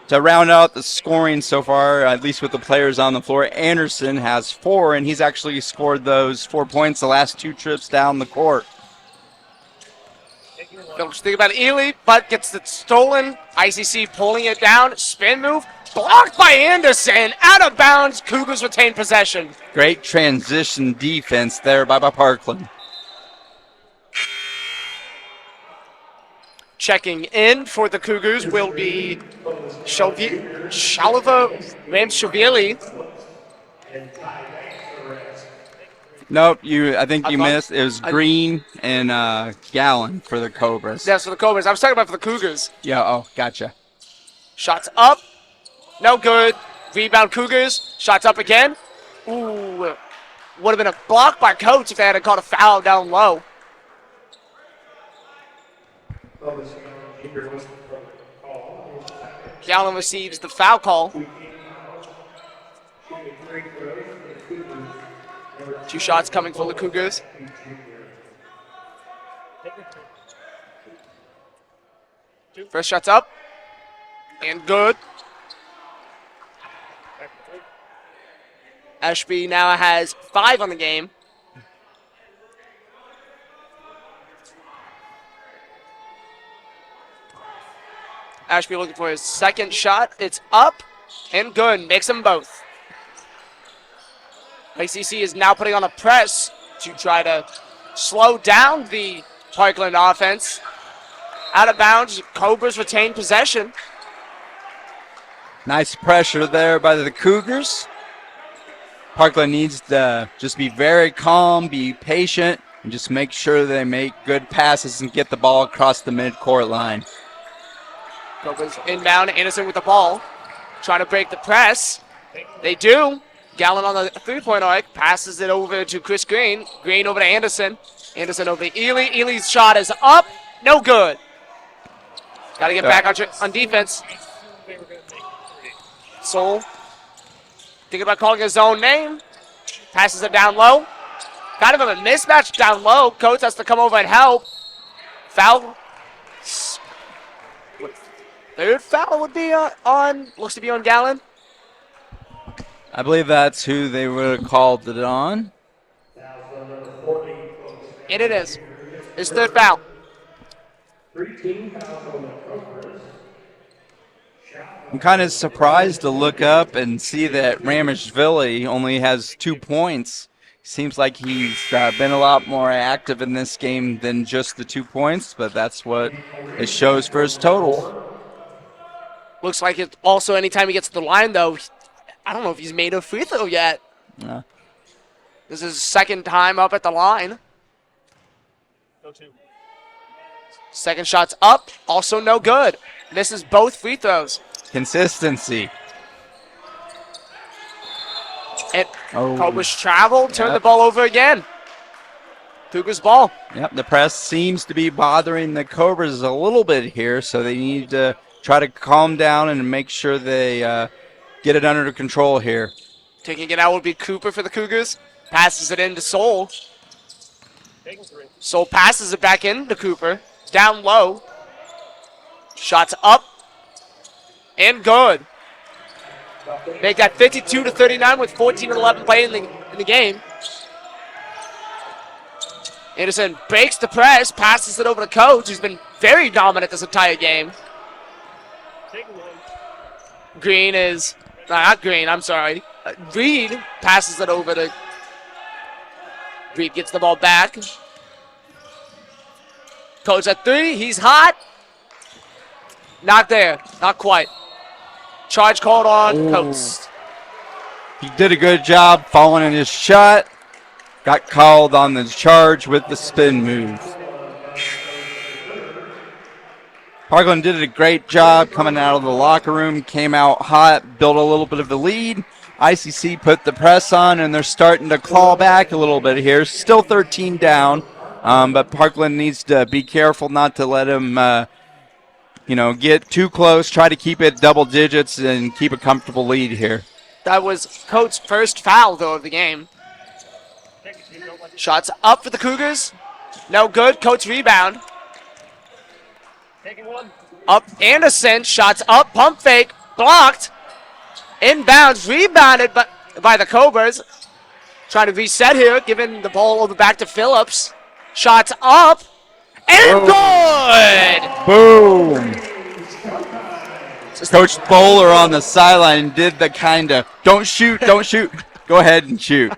To round out the scoring so far, at least with the players on the floor, Anderson has 4, and he's actually scored those 4 points the last 2 trips down the court. Don't think about Ely, but gets it stolen. ICC pulling it down. Spin move. Blocked by Anderson. Out of bounds. Cougars retain possession. Great transition defense there by Parkland. Checking in for the Cougars will be Shalva Ramshavili. Nope, I think you missed. It was Green and Gallon for the Cobras. That's for the Cobras. I was talking about for the Cougars. Yeah, oh, gotcha. Shots up. No good. Rebound Cougars. Shots up again. Ooh. Would have been a block by Coates if they had caught a foul down low. Gallon receives the foul call. 2 shots coming from the Cougars. First shot's up. And good. Ashby now has 5 on the game. Ashby looking for his second shot. It's up and good. Makes them both. ICC is now putting on a press to try to slow down the Parkland offense. Out of bounds. Cobras retain possession. Nice pressure there by the Cougars. Parkland needs to just be very calm, be patient, and just make sure they make good passes and get the ball across the midcourt line. Cobras inbound. Anderson with the ball. Trying to break the press. They do. Gallon on the 3-point arc. Passes it over to Chris Green. Green over to Anderson. Anderson over to Ely. Ely's shot is up. No good. Got to get back on defense. Soul Thinking about calling his own name. Passes it down low. Kind of a mismatch down low. Coates has to come over and help. Foul. Third foul would be looks to be on Gallen. I believe that's who they would have called it on. And it is. His third foul. 13 fouls on the Cobras. I'm kind of surprised to look up and see that Ramishvili only has 2 points. Seems like he's been a lot more active in this game than just the 2 points, but that's what it shows for his total. Looks like it also anytime he gets to the line, though, I don't know if he's made a free throw yet. Yeah. This is his second time up at the line. Second shot's up, also no good. Misses both free throws. Consistency. And Oh. Cobras travel, turn Yep. the ball over again. Cougars ball. Yep, the press seems to be bothering the Cobras a little bit here, so they need to try to calm down and make sure they get it under control here. Taking it out would be Cooper for the Cougars. Passes it in to Soul. Soul passes it back in to Cooper. Down low. Shots up. And good. Make that 52-39 with 14-11 play in the game. Anderson breaks the press, passes it over to Coach, who's been very dominant this entire game. Green is, not Green, I'm sorry. Reed passes it over to, Reed gets the ball back. Coach at 3, he's hot. Not there, not quite. Charge called on Coates. He did a good job following his shot. Got called on the charge with the spin move. Parkland did a great job coming out of the locker room, came out hot, built a little bit of a lead. ICC put the press on, and they're starting to claw back a little bit here. Still 13 down, but Parkland needs to be careful not to let him get too close, try to keep it double digits and keep a comfortable lead here. That was Coates' first foul, though, of the game. Shots up for the Cougars. No good. Coates rebound. Up Anderson. Shots up. Pump fake. Blocked. Inbounds. Rebounded by the Cobras. Trying to reset here. Giving the ball over back to Phillips. Shots up. And good! Boom! Coach Bowler on the sideline did the kind of, don't shoot, go ahead and shoot.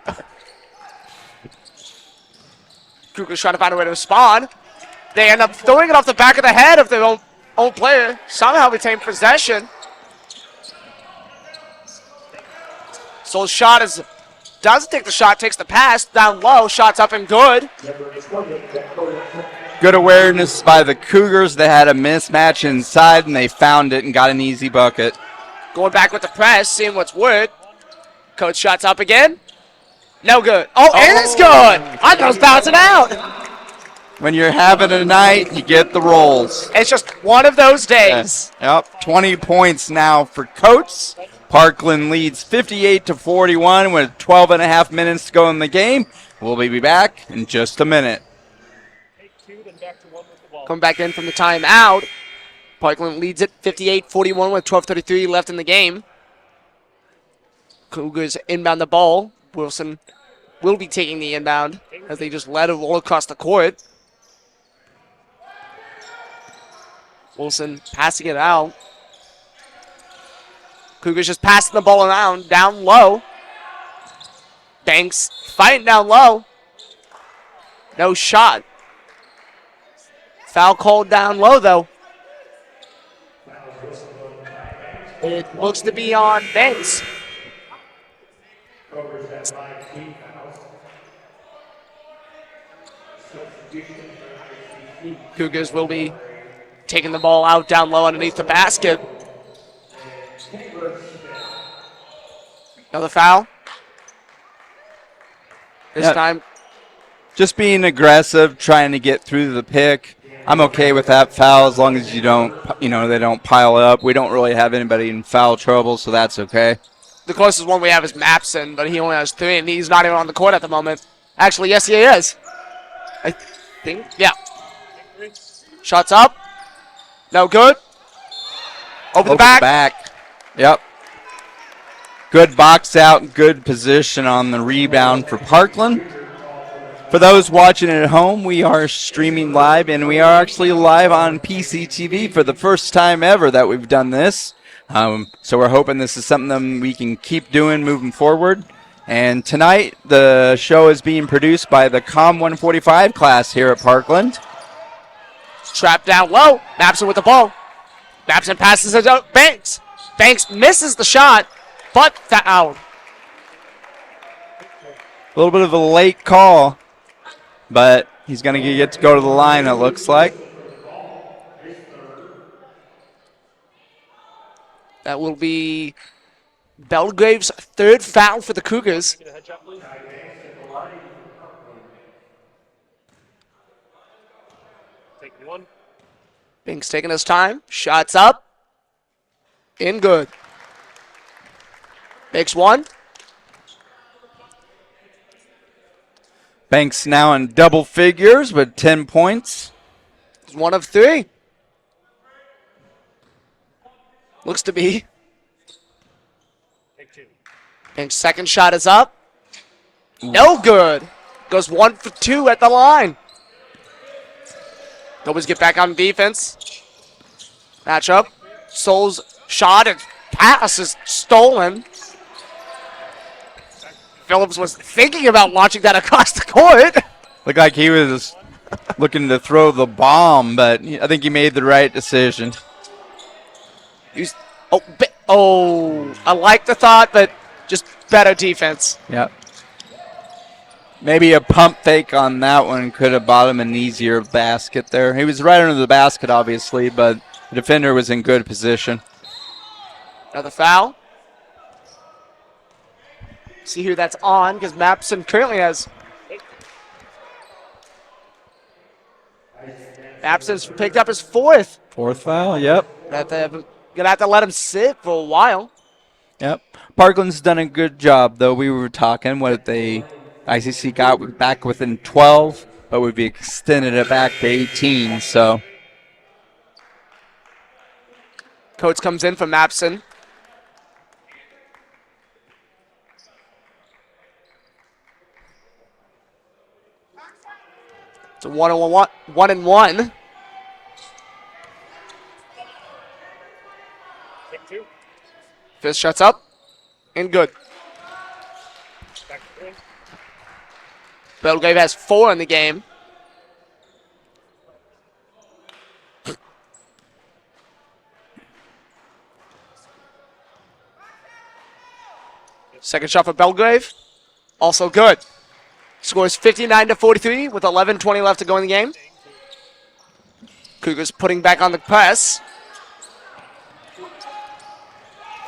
Cougars trying to find a way to respond. They end up throwing it off the back of the head of their own player. Somehow retain possession. So shot doesn't take the shot, takes the pass, down low, shots up and good. Good awareness by the Cougars. They had a mismatch inside, and they found it and got an easy bucket. Going back with the press, seeing what's worked. Coach shots up again. No good. Oh, and it's good. I thought it was bouncing out. When you're having a night, you get the rolls. It's just one of those days. Yep, 20 points now for Coates. Parkland leads 58-41 with 12 and a half minutes to go in the game. We'll be back in just a minute. Coming back in from the timeout. Parkland leads it 58-41 with 12:33 left in the game. Cougars inbound the ball. Wilson will be taking the inbound as they just let it roll across the court. Wilson passing it out. Cougars just passing the ball around, down low. Banks fighting down low. No shot. Foul called down low, though. It looks to be on Banks. Cougars will be taking the ball out down low underneath the basket. Another foul. This time. Just being aggressive, trying to get through the pick. I'm okay with that foul as long as they don't pile up. We don't really have anybody in foul trouble, so that's okay. The closest one we have is Mapson, but he only has 3, and he's not even on the court at the moment. Actually, yes, he is. I think, yeah. Shots up. No good. Over the back. Yep. Good box out, good position on the rebound for Parkland. For those watching at home, we are streaming live, and we are actually live on PCTV for the first time ever that we've done this. So we're hoping this is something we can keep doing moving forward. And tonight, the show is being produced by the COM 145 class here at Parkland. Trapped down low. Mapson with the ball. Mapson passes it out. Banks. Banks misses the shot, but foul. A little bit of a late call, but he's going to get to go to the line, it looks like. That will be Belgrave's 3rd foul for the Cougars. Banks taking his time. Shots up. In good. Makes 1. Banks now in double figures with 10 points. He's 1 of 3. Looks to be. Banks' 2nd shot is up. No good. Goes 1 for 2 at the line. Cobras get back on defense. Matchup. Sol's shot and pass is stolen. Phillips was thinking about launching that across the court. Looked like he was looking to throw the bomb, but I think he made the right decision. I like the thought, but just better defense. Yep. Maybe a pump fake on that one could have bought him an easier basket there. He was right under the basket, obviously, but the defender was in good position. Another foul. See who that's on, because Mapson currently has. Mapson's picked up his 4th. 4th foul, yep. Gonna have to let him sit for a while. Yep. Parkland's done a good job, though. We were talking what they ICC got back within 12, but we've extended it back to 18, so. Coates comes in for Mapson. It's a 1-1. Fifth shot's up and good. Belgrave has 4 in the game. Second shot for Belgrave. Also good. Scores 59-43 with 11:20 left to go in the game. Cougars putting back on the press.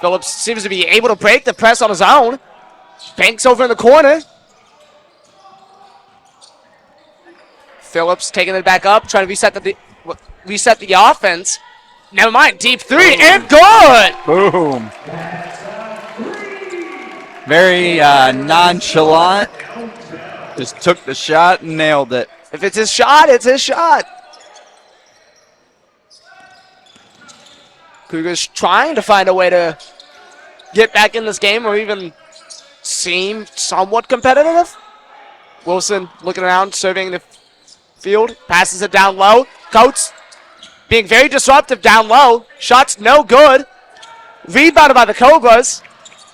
Phillips seems to be able to break the press on his own. Banks over in the corner. Phillips taking it back up, trying to reset the offense. Never mind, deep 3 and good. Boom. Very nonchalant. Just took the shot and nailed it. If it's his shot, it's his shot. Cougars trying to find a way to get back in this game or even seem somewhat competitive. Wilson looking around, surveying the field, passes it down low. Coates being very disruptive down low. Shots no good. Rebounded by the Cobras.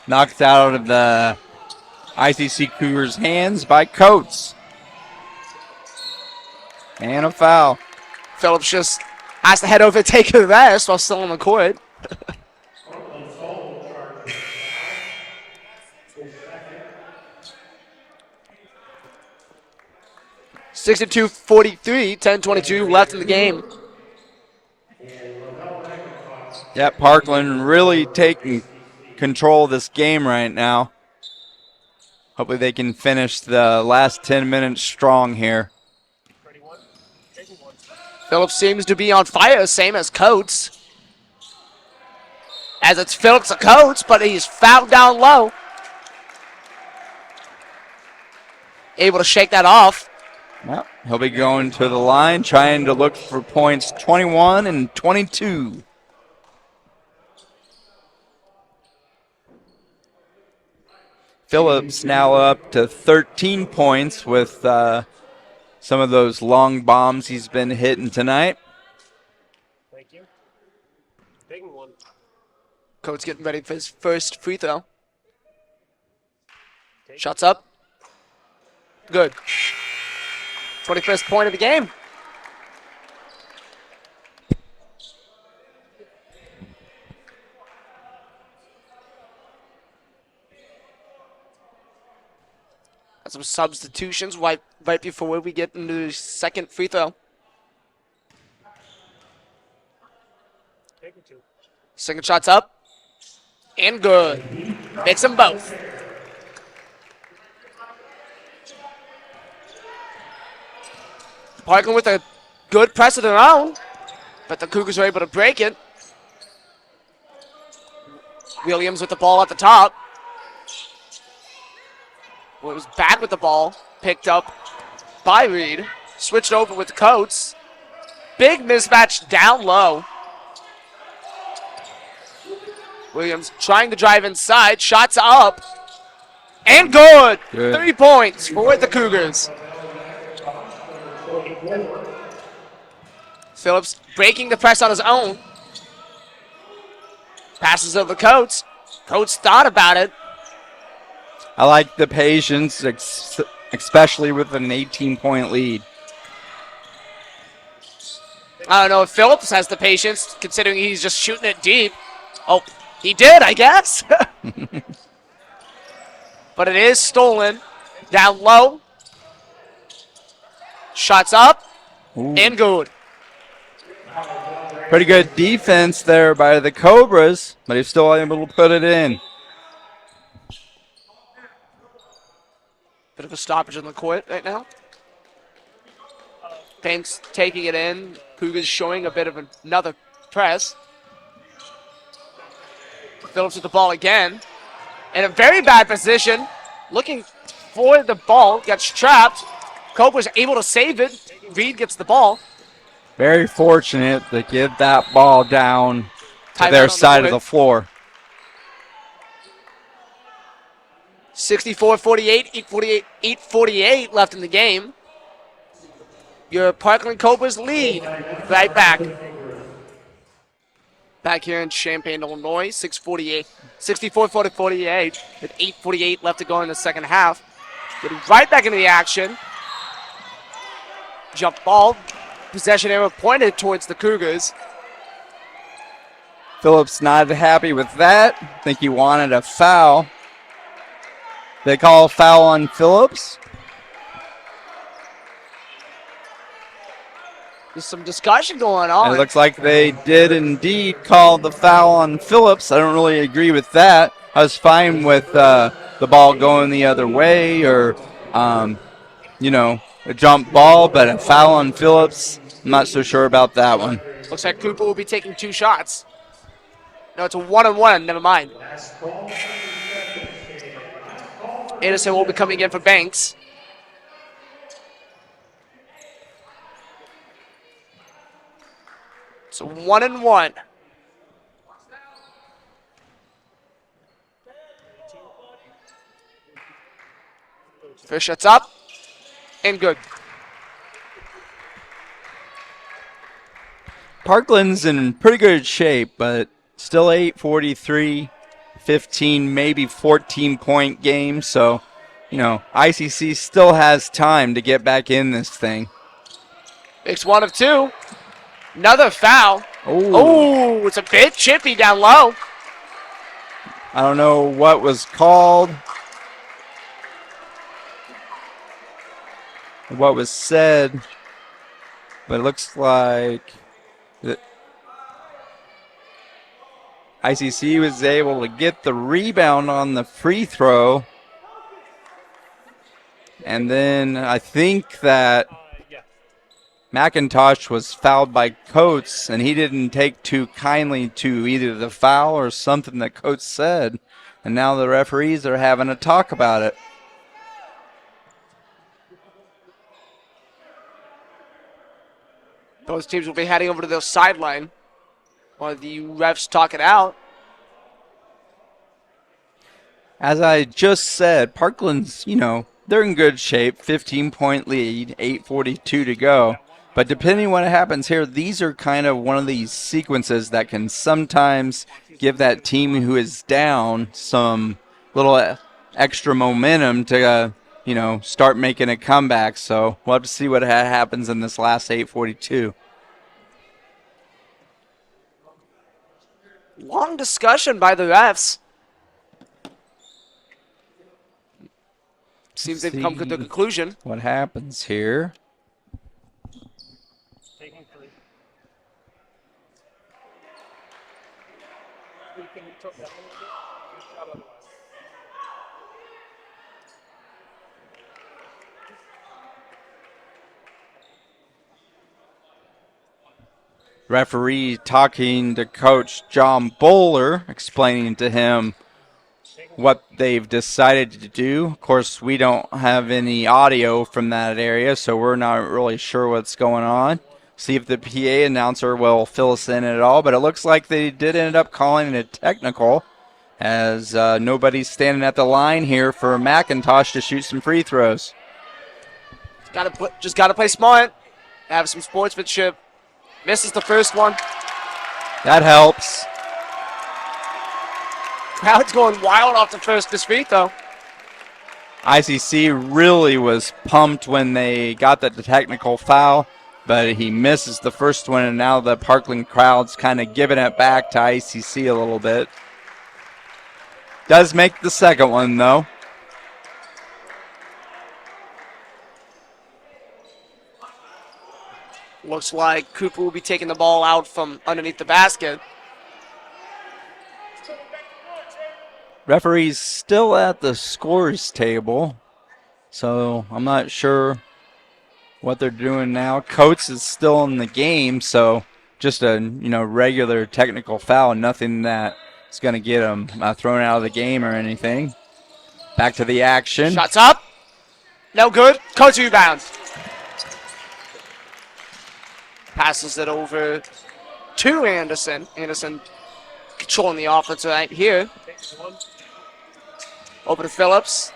Knocked out of the ICC Cougars' hands by Coates. And a foul. Phillips just has to head over and take a rest while still on the court. 62-43, 10:22 left in the game. Yeah, Parkland really taking control of this game right now. Hopefully they can finish the last 10 minutes strong here. Phillips seems to be on fire, same as Coates. as it's Phillips of Coates, but he's fouled down low. Able to shake that off. Well, he'll be going to the line, trying to look for points 21 and 22. Phillips now up to 13 points with some of those long bombs he's been hitting tonight. Thank you. Big one. Coates getting ready for his first free throw. Shots up. Good. 21st point of the game. Got some substitutions right before we get into the second free throw. Second shot's up. And good. Makes them both. Parkland with a good press of their own, but the Cougars are able to break it. Williams with the ball at the top. Williams back with the ball, picked up by Reed. Switched over with Coates. Big mismatch down low. Williams trying to drive inside, shots up, and good. 3 points for the Cougars. Phillips breaking the press on his own. Passes over Coates. Coates thought about it. I like the patience, especially with an 18-point lead. I don't know if Phillips has the patience, considering he's just shooting it deep. Oh, he did, I guess. But it is stolen. Down low. Shots up. Ooh. And good. Pretty good defense there by the Cobras, but he's still able to put it in. Bit of a stoppage on the court right now. Banks taking it in. Cougars showing a bit of another press. Phillips with the ball again. In a very bad position. Looking for the ball. Gets trapped. Cobra's able to save it. Reed gets the ball. Very fortunate to get that ball down to Timeout their on the side of board. the floor. 64-48, 8:48 left in the game. Your Parkland Cobras lead right back. Back here in Champaign, Illinois, 64-48 with 8:48 left to go in the second half. Getting right back into the action. Jump ball. Possession arrow pointed towards the Cougars. Phillips not happy with that. I think he wanted a foul. They call a foul on Phillips. There's some discussion going on. It looks like they did indeed call the foul on Phillips. I don't really agree with that. I was fine with the ball going the other way or, a jump ball, but a foul on Phillips, I'm not so sure about that one. Looks like Cooper will be taking 2 shots. No, it's a 1-on-1. Never mind. Anderson will be coming in for Banks. It's a 1-on-1. First shot's up. And good. Parkland's in pretty good shape, but still 8:43, 15, maybe 14-point game. So, ICC still has time to get back in this thing. Makes 1 of 2. Another foul. Oh, it's a bit chippy down low. I don't know what was called, what was said, but it looks like the ICC was able to get the rebound on the free throw, and then I think that McIntosh was fouled by Coates, and he didn't take too kindly to either the foul or something that Coates said. And now the referees are having a talk about it. Both teams will be heading over to the sideline while the refs talk it out. As I just said, Parkland's, they're in good shape. 15-point lead, 8:42 to go. But depending on what happens here, these are kind of one of these sequences that can sometimes give that team who is down some little extra momentum to, start making a comeback. So we'll have to see what happens in this last 8:42. Long discussion by the refs. Seems they've come to the conclusion. What happens here? Referee talking to Coach John Bowler, explaining to him what they've decided to do. Of course, we don't have any audio from that area, so we're not really sure what's going on. See if the PA announcer will fill us in at all, but it looks like they did end up calling it a technical, as nobody's standing at the line here for McIntosh to shoot some free throws. Just got to play smart, have some sportsmanship. Misses the first one. That helps. Crowd's going wild off the first free throw. ICC really was pumped when they got the technical foul, but he misses the first one, and now the Parkland crowd's kind of giving it back to ICC a little bit. Does make the second one, though. Looks like Cooper will be taking the ball out from underneath the basket. Referee's still at the scores table, so I'm not sure what they're doing now. Coates is still in the game, so just a regular technical foul, nothing that is going to get him thrown out of the game or anything. Back to the action. Shots up. No good. Coates rebounds. Passes it over to Anderson. Anderson controlling the offense right here. Over to Phillips.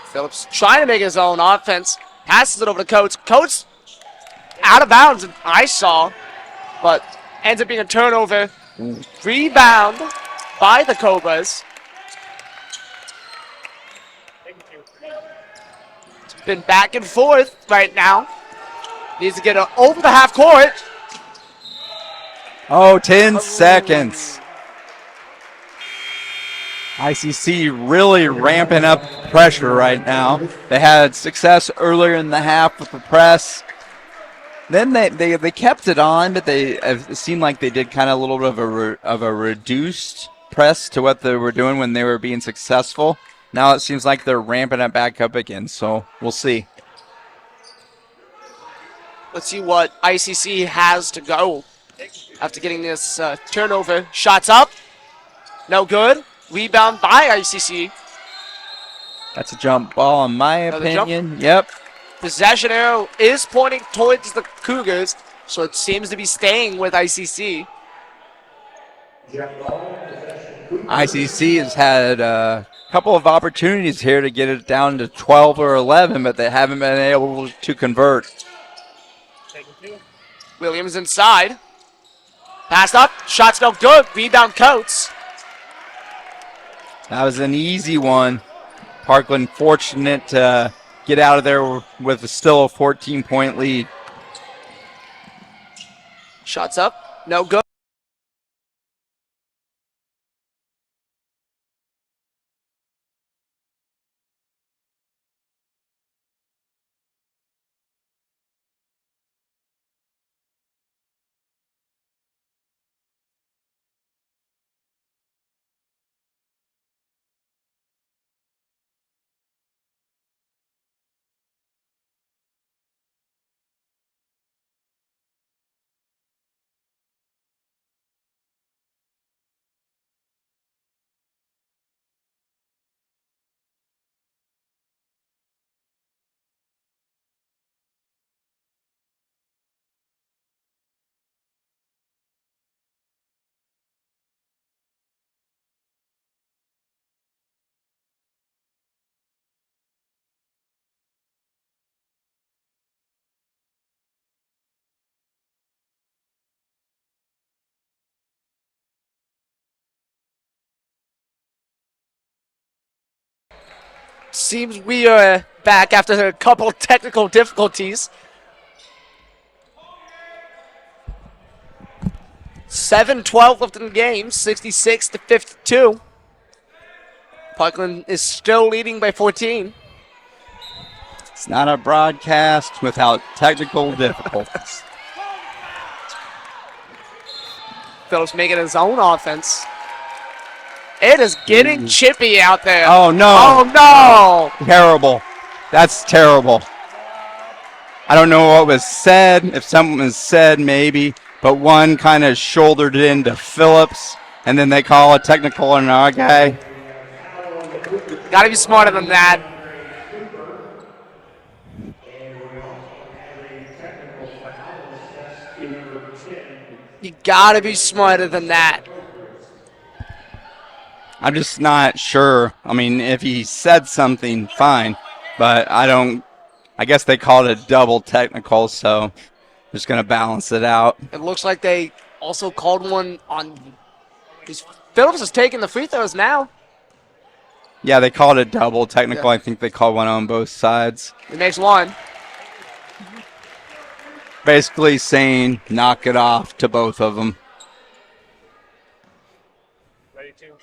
Phillips trying to make his own offense. Passes it over to Coates. Coates out of bounds, I saw, but ends up being a turnover. Rebound by the Cobras. It's been back and forth right now. Needs to get it over the half court. Oh, 10 seconds. ICC really ramping up pressure right now. They had success earlier in the half with the press. Then they kept it on, but it seemed like they did kind of a little bit of a reduced press to what they were doing when they were being successful. Now it seems like they're ramping it back up again, so we'll see. Let's see what ICC has to go after getting this turnover. Shots up. No good. Rebound by ICC. That's a jump ball in my opinion. Jump. Yep. Possession arrow is pointing towards the Cougars, so it seems to be staying with ICC. ICC has had a couple of opportunities here to get it down to 12 or 11, but they haven't been able to convert. Williams inside. Passed up. Shot's no good. Rebound Coates. That was an easy one. Parkland fortunate to get out of there with still a 14-point lead. Shots up. No good. seems we are back after a couple technical difficulties. 7-12 left in the game, 66-52. Parkland is still leading by 14. It's not a broadcast without technical difficulties. Phillips making his own offense. It is getting chippy out there. Oh, no. Oh, no. Terrible. That's terrible. I don't know what was said. If something was said, maybe. But one kind of shouldered it into Phillips, and then they call a technical on our guy. Got to be smarter than that. You got to be smarter than that. I'm just not sure. I mean, if he said something, fine. But I guess they called it a double technical, so just going to balance it out. It looks like they also called one on. Phillips is taking the free throws now. Yeah, they called it double technical. Yeah. I think they called one on both sides. He makes one. Basically saying, knock it off to both of them. Ready to.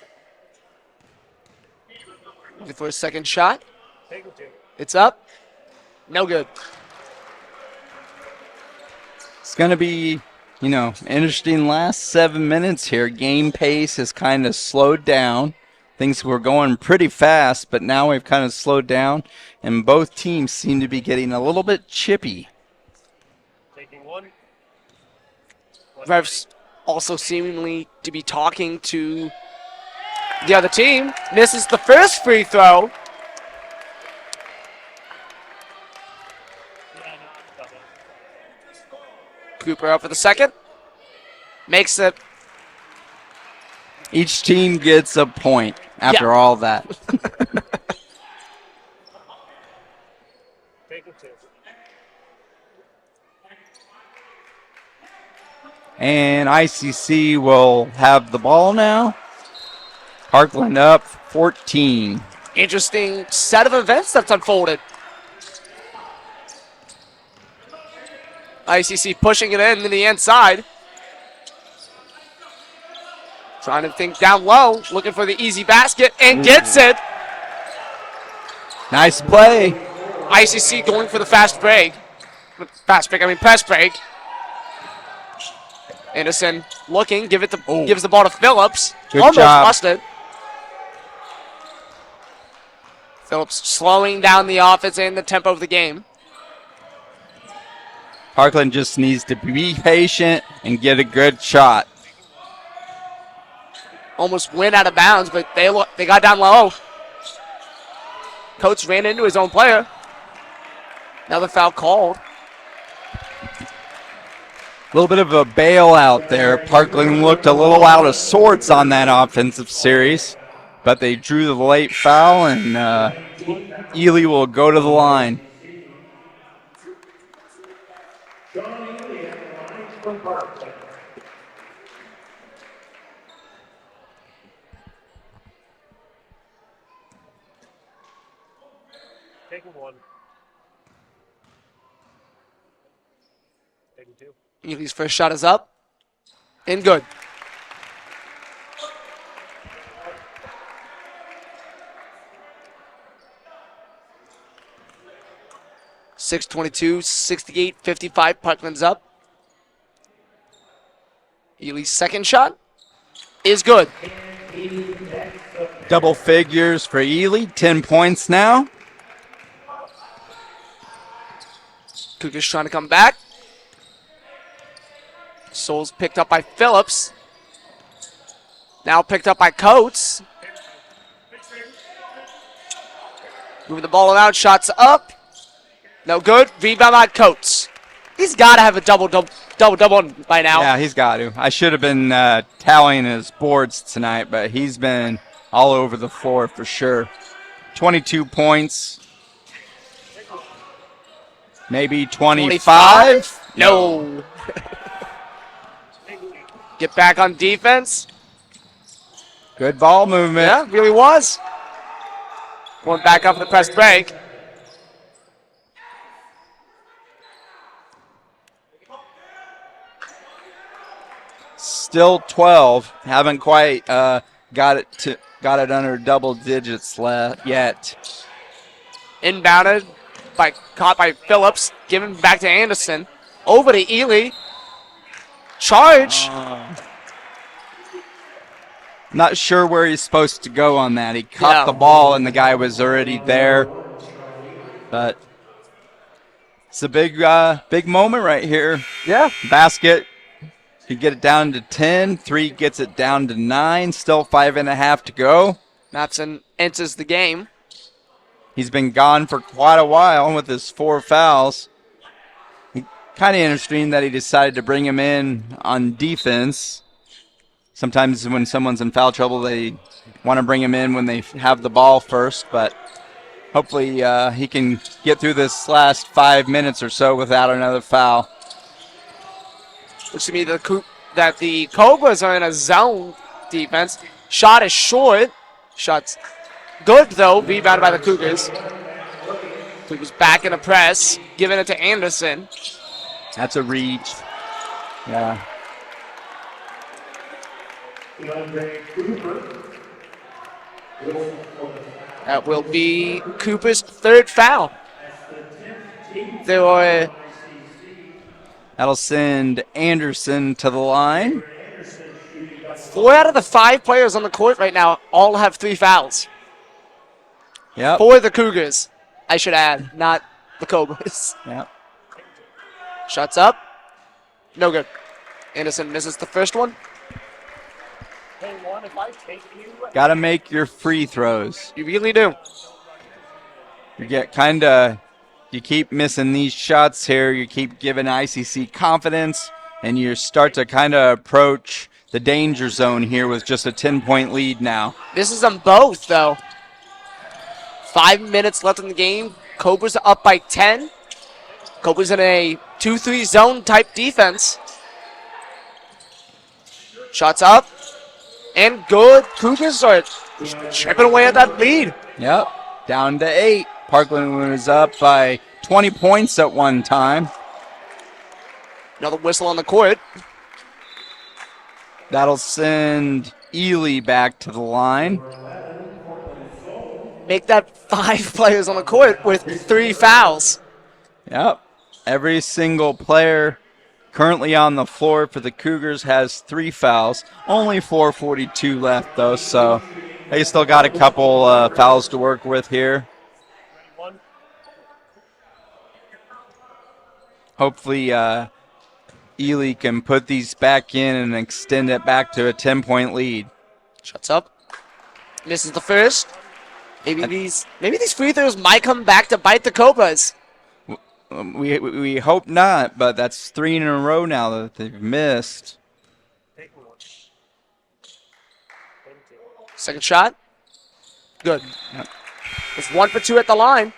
Looking for a second shot. Take it to. It's up. No good. It's going to be, interesting last 7 minutes here. Game pace has kind of slowed down. Things were going pretty fast, but now we've kind of slowed down, and both teams seem to be getting a little bit chippy. Taking one. Refs also seemingly to be talking to the other team. Misses the first free throw. Cooper up for the second. Makes it. Each team gets a point after all that. Take it to. And ICC will have the ball now. Parkland up 14. Interesting set of events that's unfolded. ICC pushing it in to the inside. Trying to think down low, looking for the easy basket, and gets it. Nice play. ICC going for the fast break. Press break. Anderson looking, gives the ball to Phillips. Good Almost job. lost it. Phillips slowing down the offense and the tempo of the game. Parkland just needs to be patient and get a good shot. Almost went out of bounds, but they got down low. Coates ran into his own player. Another foul called. A little bit of a bailout there. Parkland looked a little out of sorts on that offensive series, but they drew the late foul, and Ely will go to the line. Taking one. Taking two. Ely's first shot is up. And good. .622, 68-55. Parkland's up. Ely's second shot is good. Double figures for Ely, 10 points now. Cougars trying to come back. Souls picked up by Phillips. Now picked up by Coates. Moving the ball around, shots up. No good. Rebound by Coates. He's got to have a double by now. Yeah, he's got to. I should have been tallying his boards tonight, but he's been all over the floor for sure. 22 points. Maybe 25? No. Get back on defense. Good ball movement. Yeah, really was. Going back up the press break. Still 12. Haven't quite got it under double digits yet. Inbounded caught by Phillips, given back to Anderson. Over to Ely. Charge. Not sure where he's supposed to go on that. He caught the ball and the guy was already there. But it's a big moment right here. Yeah. Basket. Could get it down to 10. 3 gets it down to 9. Still 5.5 to go. Mapson enters the game. He's been gone for quite a while with his 4 fouls. Kind of interesting that he decided to bring him in on defense. Sometimes when someone's in foul trouble, they want to bring him in when they have the ball first. But hopefully he can get through this last 5 minutes or so without another foul. Looks to me that the Cobras are in a zone defense. Shot is short. Shot's good, though. Rebounded by the Cougars. Cougars back in a press. Giving it to Anderson. That's a reach. Yeah. That will be Cooper's 3rd foul. There were... That'll send Anderson to the line. 4 out of the 5 players on the court right now all have 3 fouls. Yep. For the Cougars, I should add, not the Cobras. Yep. Shots up. No good. Anderson misses the first one. Got to make your free throws. You really do. You keep missing these shots here. You keep giving ICC confidence, and you start to kind of approach the danger zone here with just a 10-point lead now. This is on both, though. 5 minutes left in the game. Cobras are up by 10. Cobras in a 2-3 zone type defense. Shots up. And good. Cougars are chipping away at that lead. Yep. Down to 8. Parkland was up by 20 points at one time. Another whistle on the court. That'll send Ely back to the line. Make that 5 players on the court with 3 fouls. Yep. Every single player currently on the floor for the Cougars has 3 fouls. Only 4:42 left, though, so they still got a couple fouls to work with here. Hopefully Ely can put these back in and extend it back to a 10-point lead. Shots up. Misses the first. Maybe these free throws might come back to bite the Cobras. We hope not, but that's 3 in a row now that they've missed. Second shot. Good. Yep. It's 1 for 2 at the line.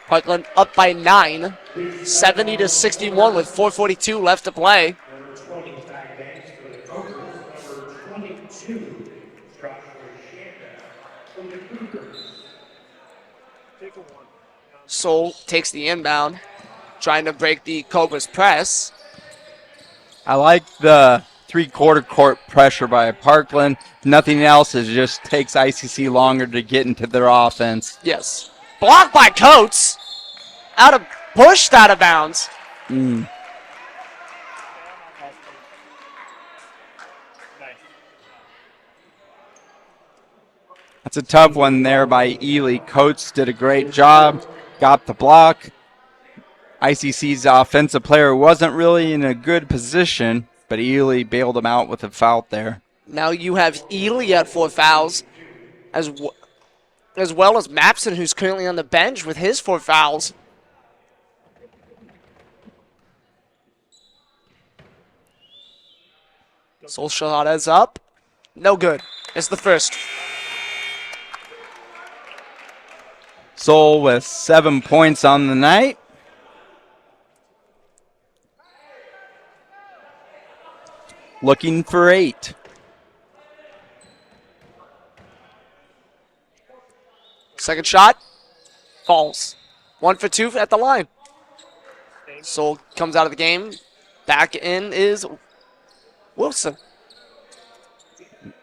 Parkland up by 9, 70-61 with 4:42 left to play. Soul takes the inbound, trying to break the Cobras press. I like the 3/4 court pressure by Parkland. Nothing else, it just takes ICC longer to get into their offense. Yes. Blocked by Coates. Pushed out of bounds. That's a tough one there by Ely. Coates did a great job, got the block. ICC's offensive player wasn't really in a good position, but Ely bailed him out with a foul there. Now you have Ely at 4 fouls, as well as Mapson, who's currently on the bench with his 4 fouls. Soul shot is up. No good. It's the first. Soul with 7 points on the night. Looking for 8. Second shot falls. 1 for 2 at the line. Soul comes out of the game. Back in is Wilson.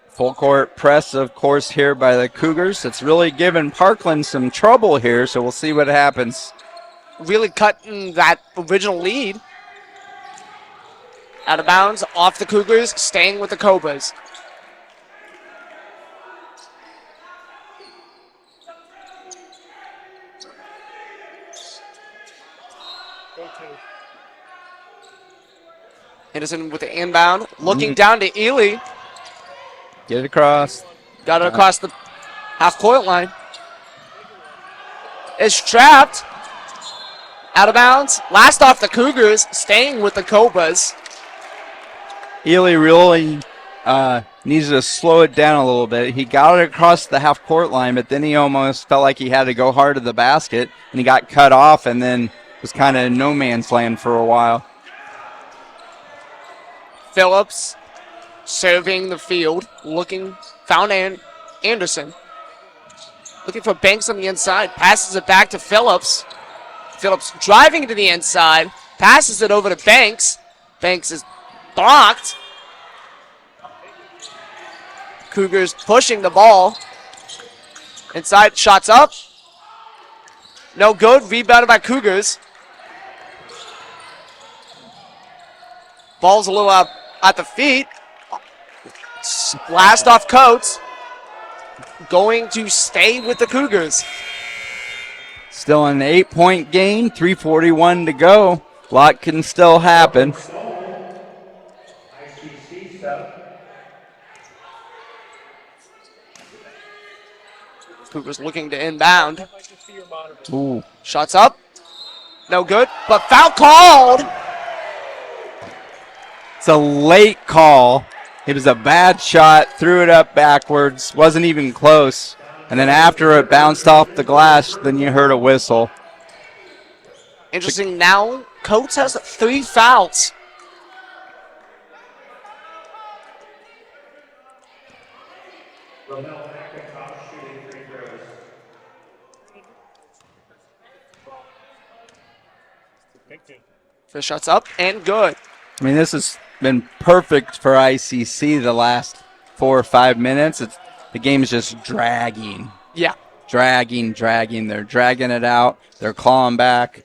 Full court press, of course, here by the Cougars. It's really given Parkland some trouble here, so we'll see what happens. Really cutting that original lead. Out of bounds, off the Cougars, staying with the Cobras. Henderson with the inbound, looking down to Ely. Get it across. Got it across the half-court line. Is trapped. Out of bounds. Last off the Cougars, staying with the Cobras. Ely really needed to slow it down a little bit. He got it across the half-court line, but then he almost felt like he had to go hard to the basket, and he got cut off and then was kind of in no man's land for a while. Phillips serving the field, found Anderson. Looking for Banks on the inside, passes it back to Phillips. Phillips driving to the inside, passes it over to Banks. Banks is blocked. Cougars pushing the ball. Inside, shots up. No good, rebounded by Cougars. Ball's a little out at the feet. Blast off Coates. Going to stay with the Cougars. Still an 8-point game, 3:41 to go. A lot can still happen. ICC stuff. Cougars looking to inbound. Ooh. Shots up. No good, but foul called. It's a late call. It was a bad shot, threw it up backwards, wasn't even close. And then after it bounced off the glass, then you heard a whistle. Interesting now, Coates has 3 fouls. First shot's up and good. I mean, this has been perfect for ICC the last 4 or 5 minutes. The game is just dragging. Yeah. Dragging. They're dragging it out. They're clawing back.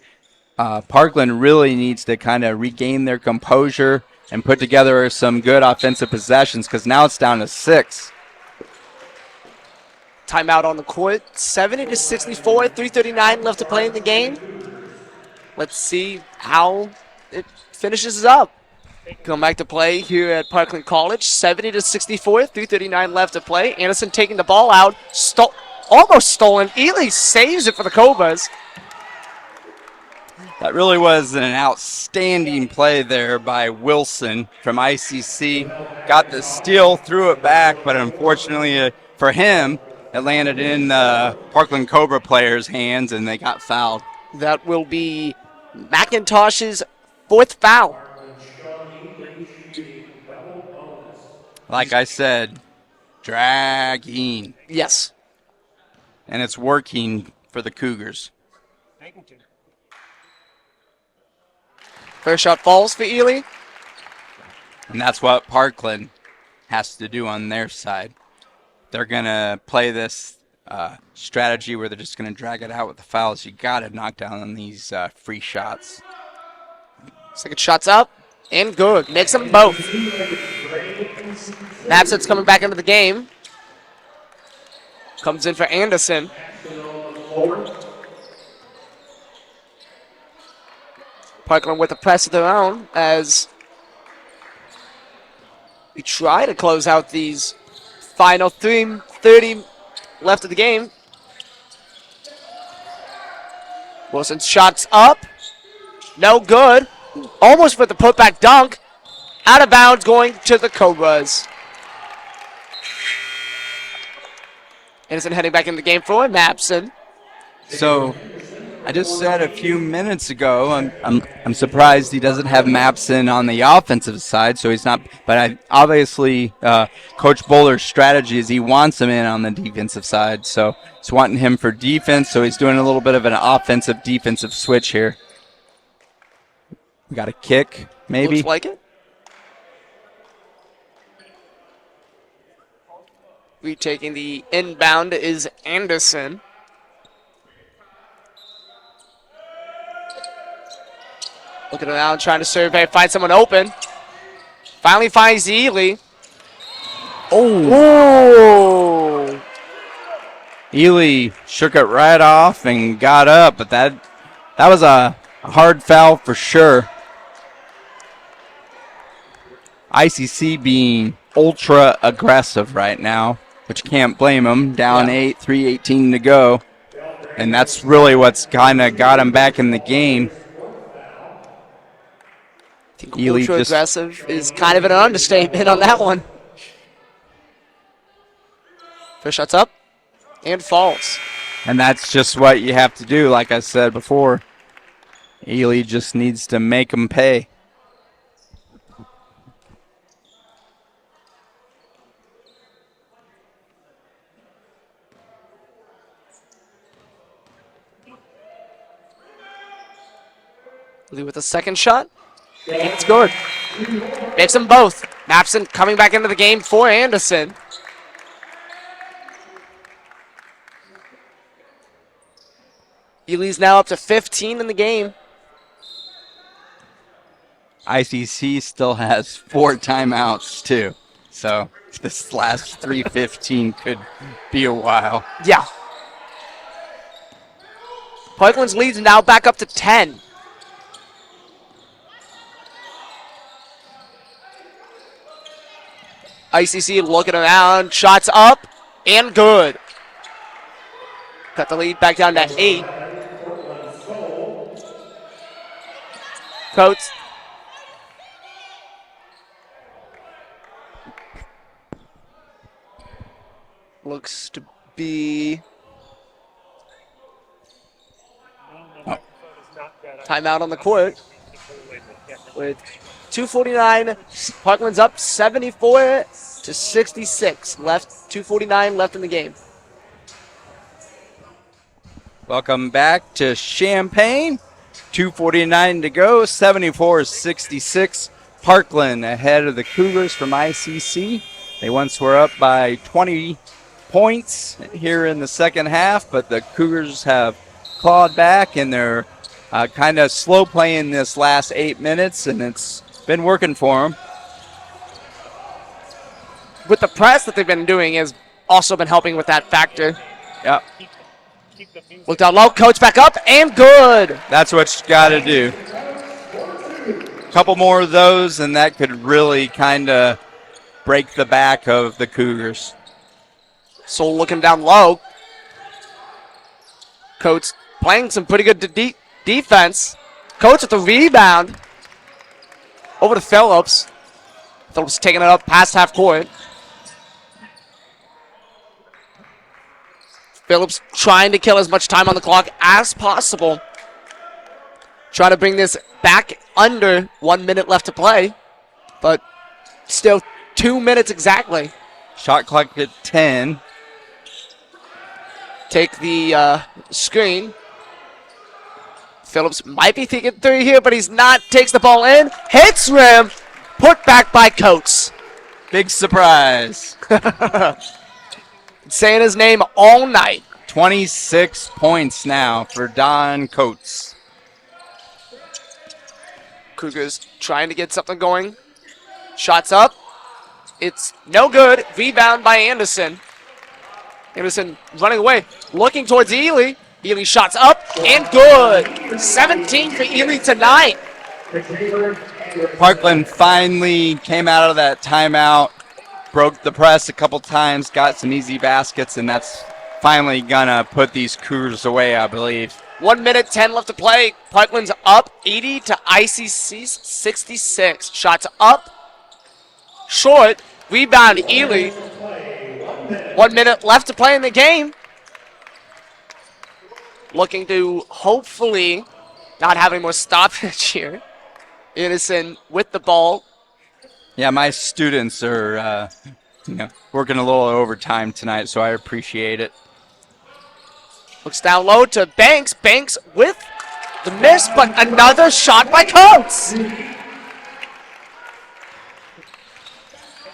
Parkland really needs to kind of regain their composure and put together some good offensive possessions because now it's down to 6. Timeout on the court. 70-64, 3:39 left to play in the game. Let's see how it finishes up. Come back to play here at Parkland College. 70-64, 3:39 left to play. Anderson taking the ball out. Almost stolen. Ely saves it for the Cobras. That really was an outstanding play there by Wilson from ICC. Got the steal, threw it back, but unfortunately for him, it landed in the Parkland Cobra players' hands, and they got fouled. That will be McIntosh's 4th foul. Like I said, dragging. Yes. And it's working for the Cougars. First shot falls for Ely. And that's what Parkland has to do on their side. They're going to play this strategy where they're just going to drag it out with the fouls. You got to knock down on these free shots. Second shot's up and good. Makes them both. Napson's coming back into the game. Comes in for Anderson. Parkland with the press of their own as we try to close out these final 3:30 left of the game. Wilson's shots up. No good. Almost with the putback dunk. Out of bounds going to the Cobras. Anderson heading back in the game for Mapson. So I just said a few minutes ago, I'm surprised he doesn't have Mapson on the offensive side, so he's not. But obviously, Coach Bowler's strategy is he wants him in on the defensive side, so he's wanting him for defense. So he's doing a little bit of an offensive defensive switch here. We got a kick, maybe. Looks like it. Retaking the inbound is Anderson. Looking around, trying to survey, find someone open. Finally finds Ely. Oh! Ely shook it right off and got up, but that was a hard foul for sure. ICC being ultra aggressive right now, which can't blame them. Down 8, 3:18 to go. And that's really what's kind of got him back in the game. I think ultra aggressive is kind of an understatement on that one. First shot's up and falls. And that's just what you have to do, like I said before. Ely just needs to make them pay. Ely with a second shot. And it's good. Makes them both. Mapson coming back into the game for Anderson. Ely's now up to 15 in the game. ICC still has 4 timeouts, too. So this last 3:15 could be a while. Yeah. Parkland's lead's now back up to 10. ICC looking around, shots up, and good. Cut the lead back down to 8. Coates. Looks to be timeout on the court with 2:49. Parkland's up 74 to 66. Left 2:49 left in the game. Welcome back to Champaign. 2:49 to go. 74-66. Parkland ahead of the Cougars from ICC. They once were up by 20 points here in the second half, but the Cougars have clawed back, and they're kind of slow playing this last 8 minutes, and it's been working for them. With the press that they've been doing has also been helping with that factor. Yep. Look down low, coach back up, and good. That's what you got to do. A couple more of those, and that could really kind of break the back of the Cougars. So looking down low. Coach playing some pretty good defense. Coach with the rebound. Over to Phillips. Phillips taking it up past half court. Phillips trying to kill as much time on the clock as possible. Trying to bring this back under 1 minute left to play. But still 2 minutes exactly. Shot clock at 10. Take the screen. Phillips might be thinking 3 here, but he's not. Takes the ball in. Hits rim. Put back by Coates. Big surprise. Saying his name all night. 26 points now for Don Coates. Cougars trying to get something going. Shots up. It's no good. Rebound by Anderson. Anderson running away. Looking towards Ely. Ely shots up and good. 17 for Ely tonight. Parkland finally came out of that timeout, broke the press a couple times, got some easy baskets, and that's finally gonna put these Cougars away, I believe. 1 minute, 10 left to play. Parkland's up 80 to ICC 66. Shots up. Short. Rebound Ely. 1 minute left to play in the game. looking to hopefully not have any more stoppage here. Innocent with the ball. Yeah, my students are working a little overtime tonight, so I appreciate it. Looks down low to Banks. Banks with the miss, but another shot by Coates.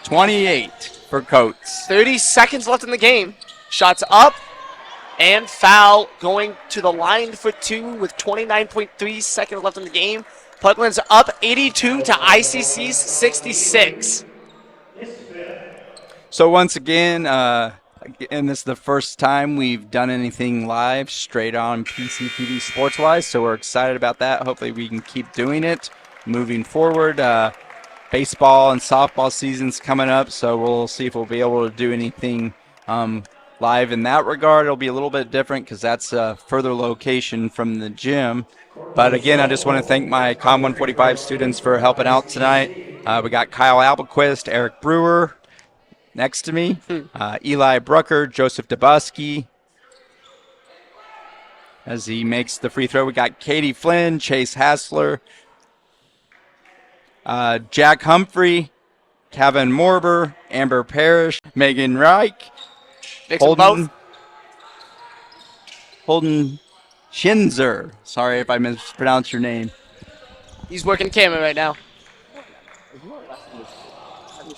28 for Coates. 30 seconds left in the game. Shots up and foul going to the line for 2 with 29.3 seconds left in the game. Parkland's up 82 to ICC's 66. So once again, and this is the first time we've done anything live straight on PCTV Sports-wise, so we're excited about that. Hopefully we can keep doing it moving forward. Baseball and softball season's coming up, so we'll see if we'll be able to do anything live in that regard. It'll be a little bit different because that's a further location from the gym. But again, I just want to thank my Com 145 students for helping out tonight. We got Kyle Albequist, Eric Brewer next to me, Eli Brucker, Joseph Dabusky. As he makes the free throw, we got Katie Flynn, Chase Hassler, Jack Humphrey, Kevin Morber, Amber Parrish, Megan Reich, Holden Schinzer. Sorry if I mispronounced your name. He's working camera right now.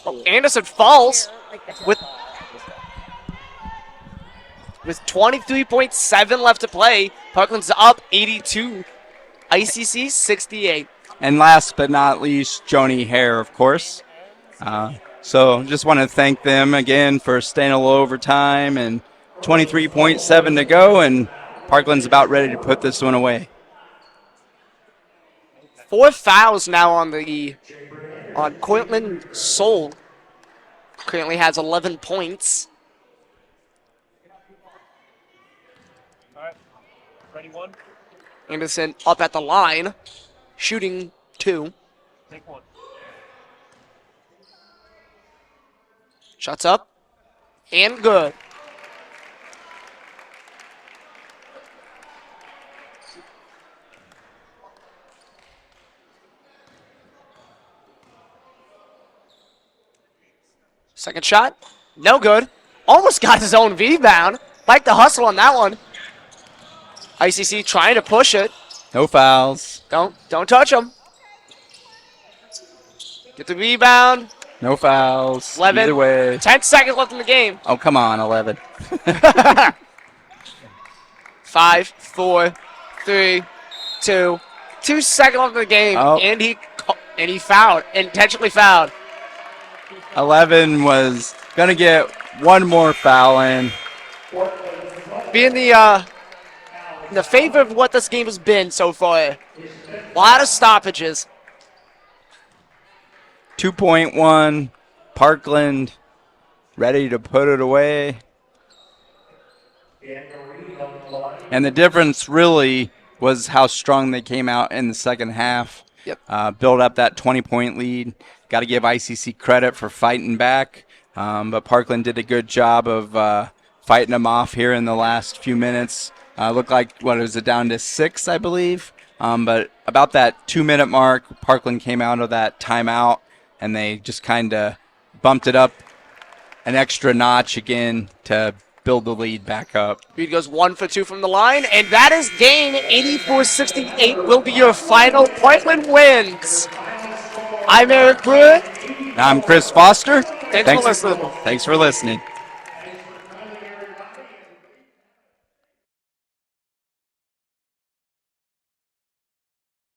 Oh, Anderson falls with 23.7 left to play. Parkland's up 82. ICC 68. And last but not least, Joni Hare, of course. So just want to thank them again for staying a little overtime and 23.7 to go, and Parkland's about ready to put this one away. 4 fouls now on Cortland Soul. Currently has 11 points. All right. Ready, one. Anderson up at the line, shooting 2. Take one. Shots up and good. Second shot, no good. Almost got his own rebound. Like the hustle on that one. ICC trying to push it. No fouls. Don't touch him. Get the rebound. No fouls. 11. Either way. 10 seconds left in the game. Oh, come on, 11. 5, 4, 3, 2. 2 seconds left in the game, Oh. and he fouled, intentionally fouled. 11 was going to get one more foul in. Being the favor of what this game has been so far. A lot of stoppages. 2.1, Parkland ready to put it away. And the difference really was how strong they came out in the second half. Yep. Build up that 20-point lead. Got to give ICC credit for fighting back. But Parkland did a good job of fighting them off here in the last few minutes. Looked like, what was it, down to 6, I believe. But about that 2-minute mark, Parkland came out of that timeout, and they just kind of bumped it up an extra notch again to build the lead back up. Reed goes 1 for 2 from the line, and that is game 84-68 will be your final. Parkland wins. I'm Eric Brewer. I'm Chris Foster. Thanks for listening. Thanks for listening.